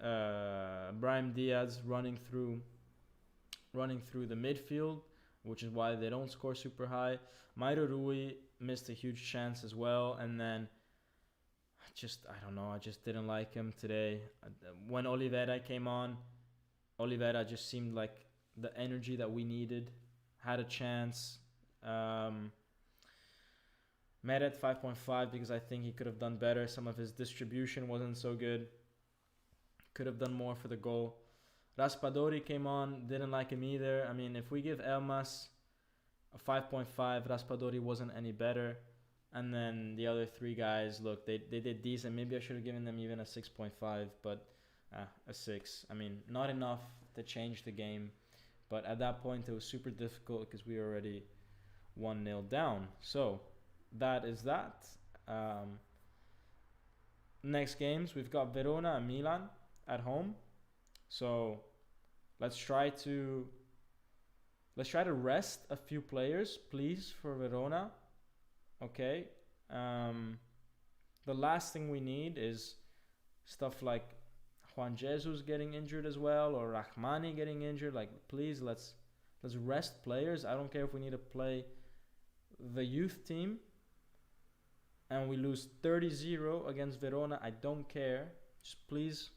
Brahim Diaz running through the midfield, which is why they don't score super high. Mairo Rui missed a huge chance as well, and then I just didn't like him today. When Oliveira came on, Oliveira just seemed like the energy that we needed, had a chance. Meret 5.5 because I think he could have done better. Some of his distribution wasn't so good. Could have done more for the goal. Raspadori came on, didn't like him either. I mean, if we give Elmas a 5.5, Raspadori wasn't any better. And then the other three guys, look, they did decent. Maybe I should have given them even a 6.5, but a 6. I mean, not enough to change the game. But at that point, it was super difficult because we were already 1-0 down. So that is that. Next games, we've got Verona and Milan at home. So let's try to rest a few players, please, for Verona. Okay. The last thing we need is stuff like Juan Jesus getting injured as well, or Rahmani getting injured. Like, please, let's rest players. I don't care if we need to play the youth team and we lose 30-0 against Verona. I don't care. Just please,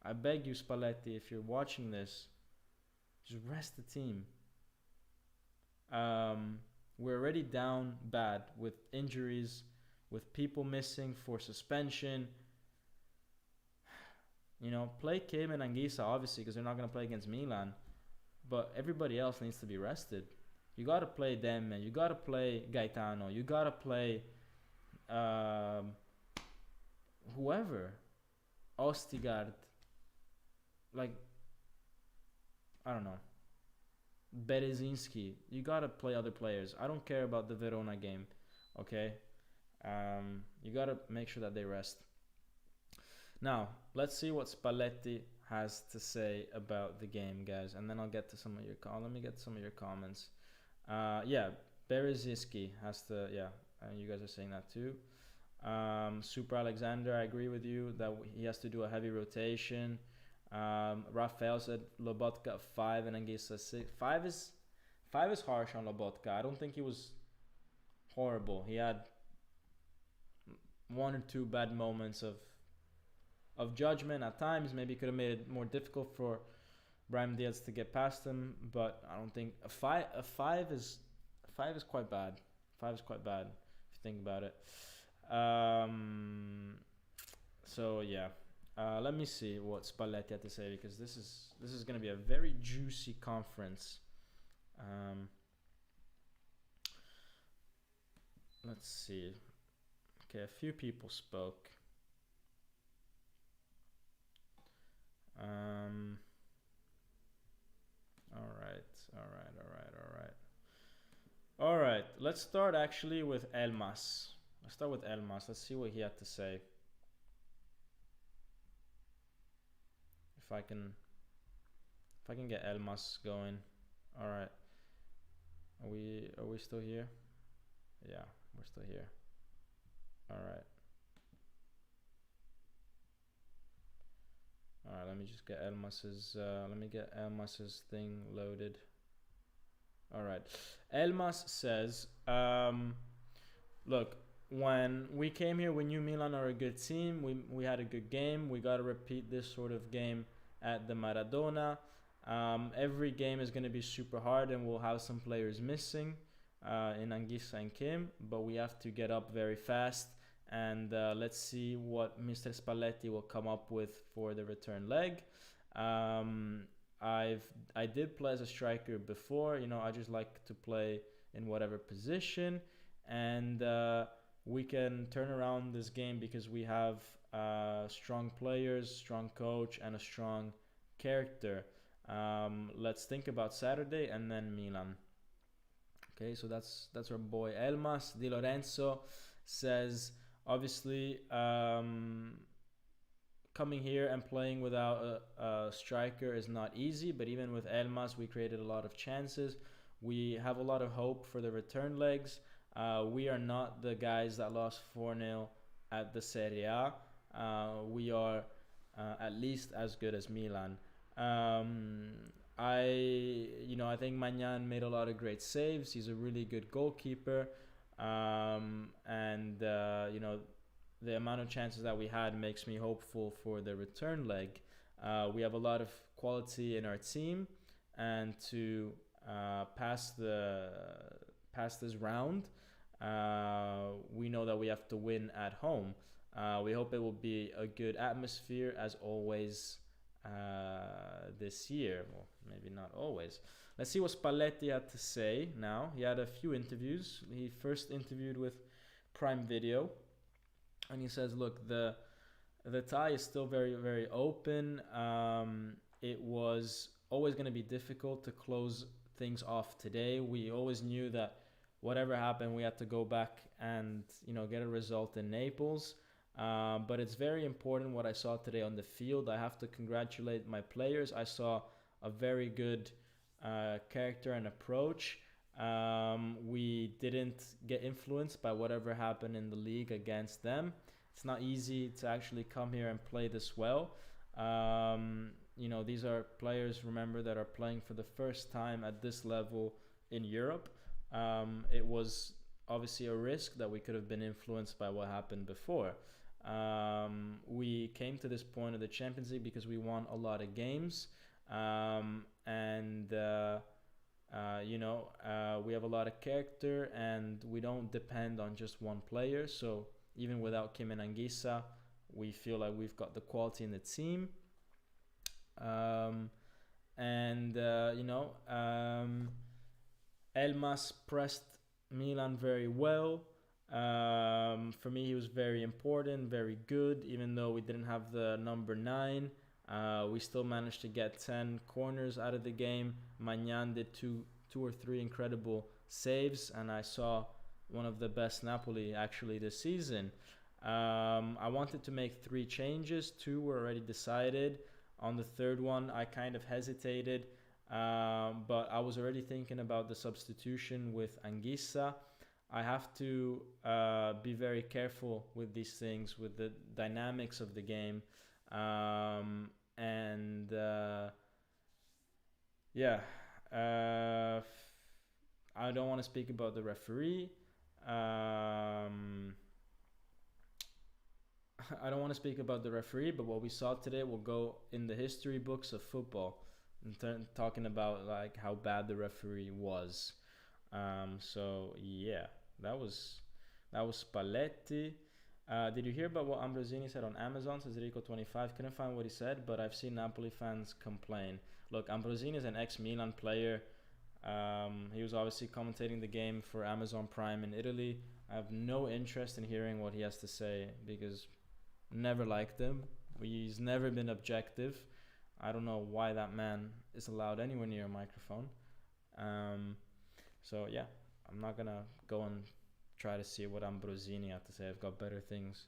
I beg you, Spalletti, if you're watching this, just rest the team. We're already down bad with injuries, with people missing for suspension. You know, play Kim and Anguissa obviously because they're not gonna play against Milan, but everybody else needs to be rested. You gotta play them, man. You gotta play Gaetano. You gotta play um, whoever, Ostigard. Like I don't know, Berezinski. You gotta play other players. I don't care about the Verona game. Okay, you gotta make sure that they rest. Now, let's see what Spalletti has to say about the game, guys, and then I'll get to some of your let me get some of your comments. Yeah, Berezinski has to. Yeah, you guys are saying that too. Super Alexander, I agree with you that he has to do a heavy rotation. Rafael said Lobotka 5 and Anguissa 6. Five is harsh on Lobotka. I don't think he was horrible. He had one or two bad moments of judgment at times. Maybe could have made it more difficult for Brahim Diaz to get past him, but I don't think a five is quite bad. Five is quite bad if you think about it. So yeah, let me see what Spalletti had to say because this is going to be a very juicy conference. Let's see. Okay, a few people spoke. All right. Let's start actually with Elmas. Let's start with Elmas. Let's see what he had to say. If I can get Elmas going. All right. Are we still here? Yeah, we're still here. All right. All right. Let me just get Elmas's thing loaded. All right. Elmas says, look, when we came here, we knew Milan are a good team. We had a good game. We got to repeat this sort of game at the Maradona. Every game is going to be super hard and we'll have some players missing in Anguissa and Kim, but we have to get up very fast and let's see what Mr. Spalletti will come up with for the return leg. I did play as a striker before. You know, I just like to play in whatever position, and we can turn around this game because we have strong players, strong coach, and a strong character. Let's think about Saturday and then Milan. Okay, so that's our boy Elmas. Di Lorenzo says, obviously, coming here and playing without a striker is not easy, but even with Elmas, we created a lot of chances. We have a lot of hope for the return legs. We are not the guys that lost 4-0 at the Serie A. We are at least as good as Milan. I think Magnan made a lot of great saves. He's a really good goalkeeper. The amount of chances that we had makes me hopeful for the return leg. We have a lot of quality in our team, and to pass this round, we know that we have to win at home. We hope it will be a good atmosphere as always this year. Well, maybe not always. Let's see what Spalletti had to say now. He had a few interviews. He first interviewed with Prime Video, and he says, look, the tie is still very, very open. It was always going to be difficult to close things off today. We always knew that whatever happened, we had to go back and get a result in Naples. But it's very important what I saw today on the field. I have to congratulate my players. I saw a very good character and approach. We didn't get influenced by whatever happened in the league against them. It's not easy to actually come here and play this well. These are players, remember, that are playing for the first time at this level in Europe. It was obviously a risk that we could have been influenced by what happened before. We came to this point of the Champions League because we won a lot of games. We have a lot of character and we don't depend on just one player. So even without Kim and Anguissa, we feel like we've got the quality in the team. Um, and Elmas pressed Milan very well. For me, he was very important, very good. Even though we didn't have the number 9, we still managed to get 10 corners out of the game. Magnan did two or three incredible saves, and I saw one of the best Napoli actually this season. I wanted to make 3 changes. 2 were already decided. On the third one, I kind of hesitated, but I was already thinking about the substitution with Anguissa. I have to be very careful with these things, with the dynamics of the game. And yeah, I don't want to speak about the referee. I don't want to speak about the referee, but what we saw today will go in the history books of football, talking about like how bad the referee was. So yeah, that was Spalletti. Did you hear about what Ambrosini said on Amazon? Says Rico25. Couldn't find what he said, but I've seen Napoli fans complain. Look, Ambrosini is an ex-Milan player. He was obviously commentating the game for Amazon Prime in Italy. I have no interest in hearing what he has to say because never liked him. He's never been objective. I don't know why that man is allowed anywhere near a microphone. So yeah, I'm not gonna go and try to see what Ambrosini had to say. I've got better things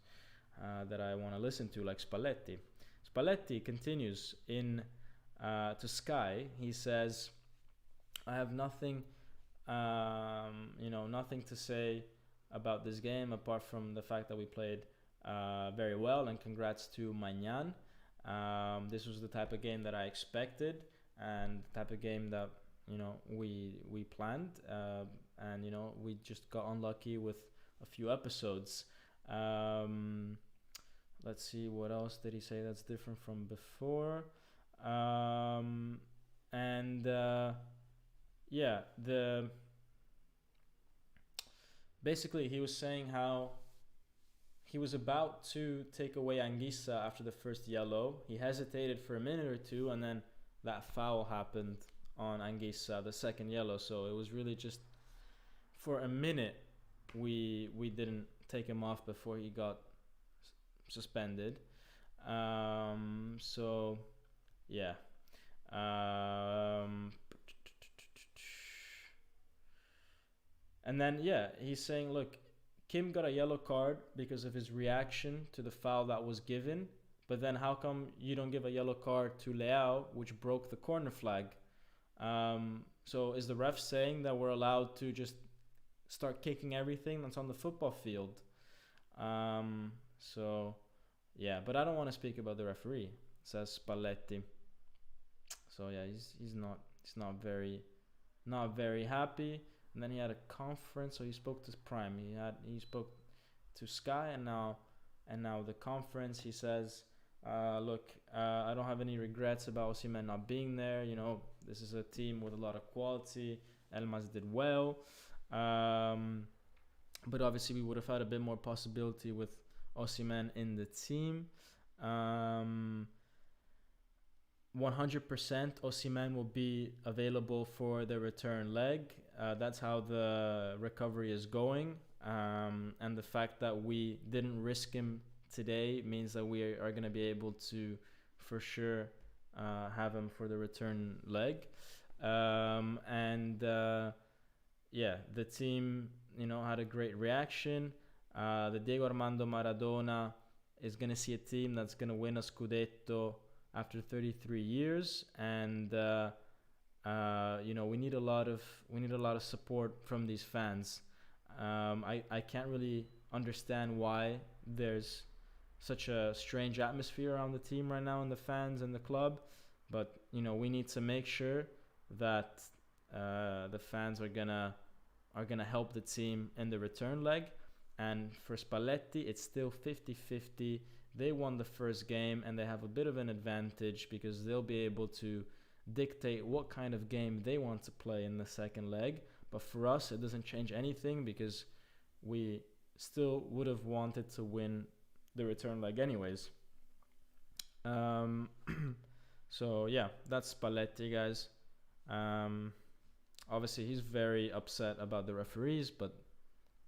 that I want to listen to, like Spalletti. Spalletti continues in to Sky. He says, "I have nothing, nothing to say about this game apart from the fact that we played very well, and congrats to Magnan. This was the type of game that I expected, and the type of game that we planned, and we just got unlucky with a few episodes. Let's see, what else did he say that's different from before? Basically he was saying how he was about to take away Anguissa after the first yellow. He hesitated for a minute or two, and then that foul happened on Anguissa, the second yellow. So it was really just for a minute we didn't take him off before he got suspended. So yeah. And then he's saying, look, Kim got a yellow card because of his reaction to the foul that was given, but then how come you don't give a yellow card to Leao, which broke the corner flag? So is the ref saying that we're allowed to just start kicking everything that's on the football field? But I don't want to speak about the referee, says Spalletti. So yeah, he's not very happy. And then he had a conference, so he spoke to Prime. He spoke to Sky, and now the conference. He says, "Look, I don't have any regrets about Osimhen not being there. This is a team with a lot of quality. Elmas did well, but obviously we would have had a bit more possibility with Osimhen in the team. 100% Osimhen will be available for the return leg. That's how the recovery is going. And the fact that we didn't risk him today means that we are going to be able to, for sure, have him for the return leg. The team, had a great reaction. The Diego Armando Maradona is going to see a team that's going to win a Scudetto after 33 years, and we need a lot of support from these fans. I can't really understand why there's such a strange atmosphere around the team right now, and the fans and the club, but we need to make sure that the fans are gonna help the team in the return leg. And for Spalletti, it's still 50-50. They won the first game, and they have a bit of an advantage because they'll be able to dictate what kind of game they want to play in the second leg. But for us, it doesn't change anything because we still would have wanted to win the return leg anyways. So yeah, that's Spalletti, guys. Obviously he's very upset about the referees, but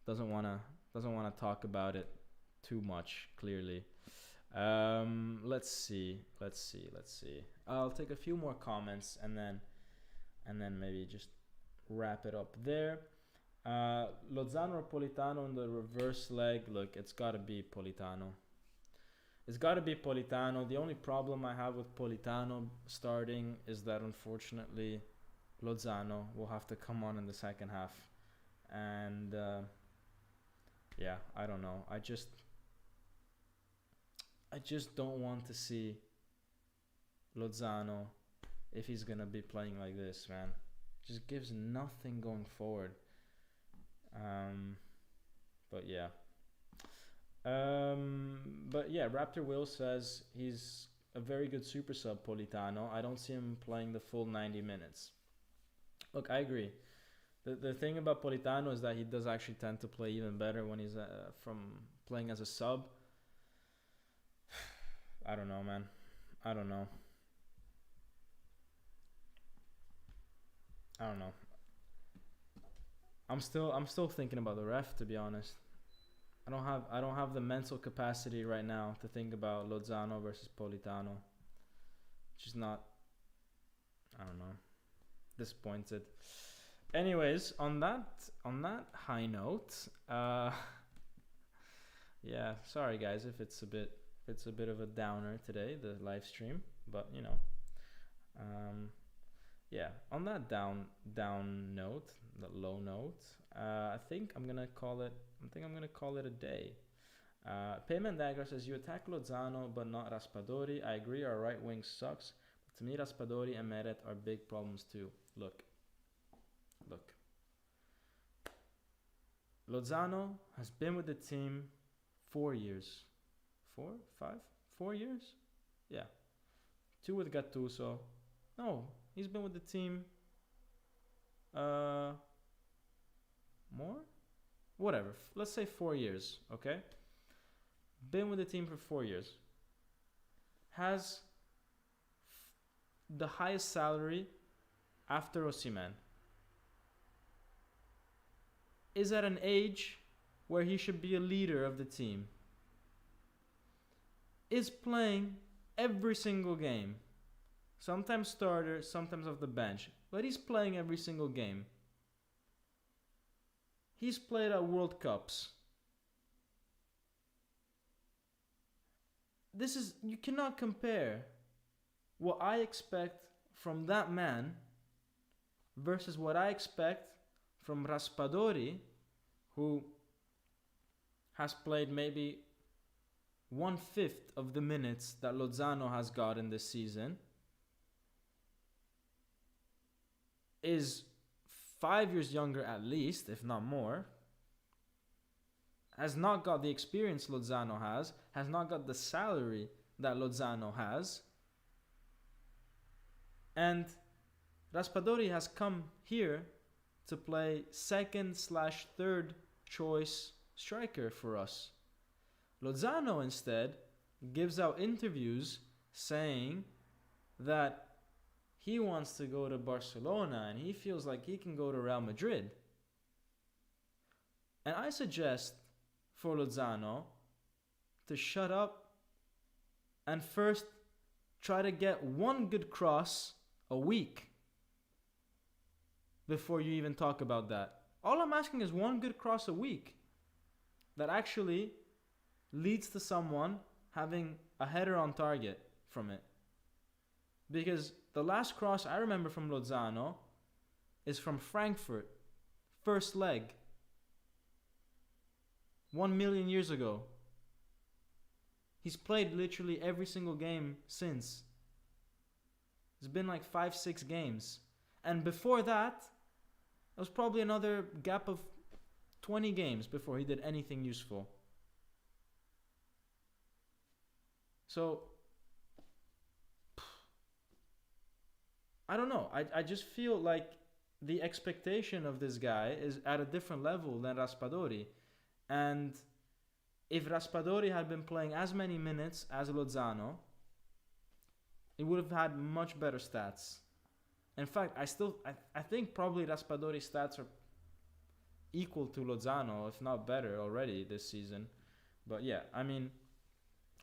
doesn't wanna talk about it too much. Clearly. Let's see. I'll take a few more comments and then maybe just wrap it up there. Lozano or Politano in the reverse leg. Look, it's got to be Politano. The only problem I have with Politano starting is that unfortunately Lozano will have to come on in the second half. And yeah, I don't know. I just don't want to see Lozano if he's going to be playing like this, man. Just gives nothing going forward. But yeah. Raptor Will says he's a very good super sub, Politano. I don't see him playing the full 90 minutes. Look, I agree. The thing about Politano is that he does actually tend to play even better when he's from playing as a sub. I don't know, man. I don't know. I'm still thinking about the ref, to be honest. I don't have the mental capacity right now to think about Lozano versus Politano. Just not. I don't know. Disappointed. Anyways, on that high note, yeah, sorry guys if it's a bit of a downer today, the live stream, but you know, yeah, on that down note, that low note, I think I'm gonna call it a day. Payment Dagger says you attack Lozano but not Raspadori. I agree, our right wing sucks, but to me Raspadori and Meret are big problems too. Look. Lozano has been with the team 4 years. 4? 5? 4 years? Yeah. 2 with Gattuso. No, he's been with the team more? Whatever. Let's say 4 years, okay? Been with the team for 4 years. Has the highest salary after Osimhen. Is at an age where he should be a leader of the team. Is playing every single game. Sometimes starter, sometimes off the bench. But he's playing every single game. He's played at World Cups. You cannot compare what I expect from that man versus what I expect from Raspadori, who has played maybe 1/5 of the minutes that Lozano has gotten this season, is 5 years younger at least, if not more, has not got the experience Lozano has not got the salary that Lozano has, and Raspadori has come here to play second/third choice striker for us. Lozano instead gives out interviews saying that he wants to go to Barcelona and he feels like he can go to Real Madrid. And I suggest for Lozano to shut up and first try to get one good cross a week before you even talk about that. All I'm asking is one good cross a week that actually leads to someone having a header on target from it. Because the last cross I remember from Lozano is from Frankfurt, first leg, 1 million years ago. He's played literally every single game since. It's been like 5-6 games. And before that, it was probably another gap of 20 games before he did anything useful. So, I don't know. I just feel like the expectation of this guy is at a different level than Raspadori. And if Raspadori had been playing as many minutes as Lozano, He would have had much better stats. In fact, I think probably Raspadori's stats are equal to Lozano, if not better already this season. But yeah, I mean,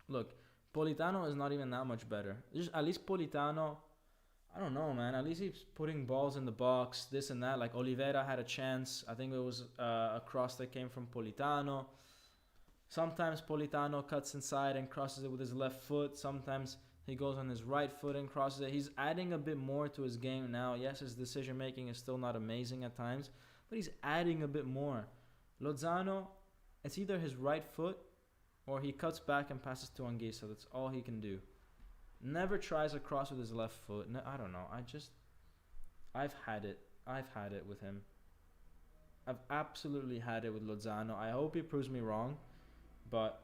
look, Politano is not even that much better. Just at least Politano, I don't know, man. At least he's putting balls in the box, this and that. Like Oliveira had a chance. I think it was a cross that came from Politano. Sometimes Politano cuts inside and crosses it with his left foot. Sometimes he goes on his right foot and crosses it. He's adding a bit more to his game now. Yes, his decision making is still not amazing at times, but he's adding a bit more. Lozano, it's either his right foot or he cuts back and passes to Anguissa. That's all he can do. Never tries a cross with his left foot. No, I don't know. I've had it. I've had it with him. I've absolutely had it with Lozano. I hope he proves me wrong, but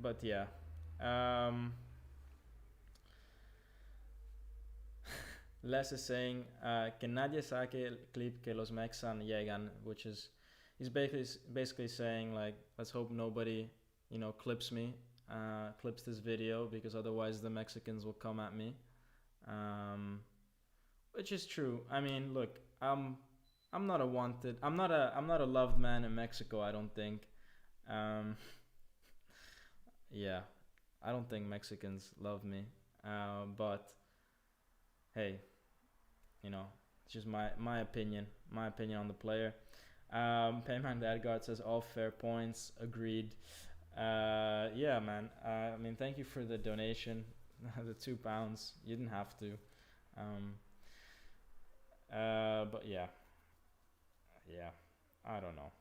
but yeah. Les is saying que nadie saque el clip que los Mexan llegan, which is he's basically saying like, let's hope nobody, clips me, clips this video, because otherwise the Mexicans will come at me, which is true. I mean, look, I'm not a wanted, I'm not a loved man in Mexico. I don't think. Yeah, I don't think Mexicans love me, but hey, it's just my opinion on the player. Payman Dadgard says all fair points, agreed. Yeah, man. I mean, thank you for the donation, the £2. You didn't have to. But yeah, I don't know.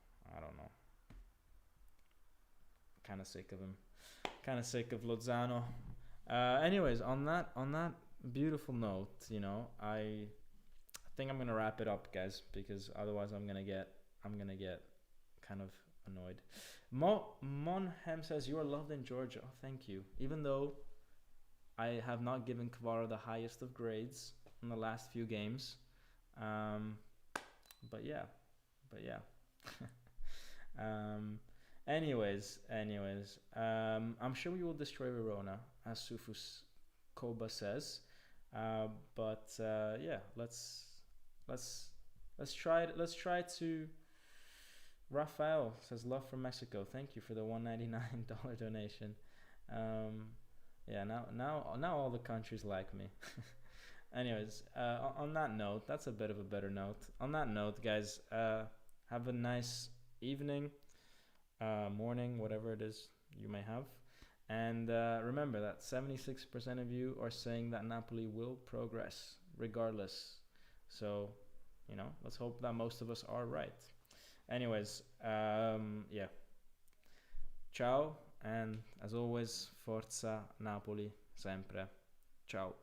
Kind of sick of him. Kind of sick of Lozano. Anyways, on that beautiful note, I think I'm gonna wrap it up, guys, because otherwise I'm gonna get kind of annoyed. Monhem says you are loved in Georgia. Oh, thank you. Even though I have not given Kvara the highest of grades in the last few games, but yeah. Anyways, I'm sure we will destroy Verona, as Sufus Koba says. But yeah, let's try it. Let's try to. Rafael says love from Mexico. Thank you for the $199 donation. Yeah, now all the countries like me. Anyways, on that note, that's a bit of a better note. On that note, guys, have a nice evening, morning, whatever it is you may have. And remember that 76% of you are saying that Napoli will progress regardless. So, let's hope that most of us are right. Anyways, yeah. Ciao, and as always, Forza Napoli sempre. Ciao.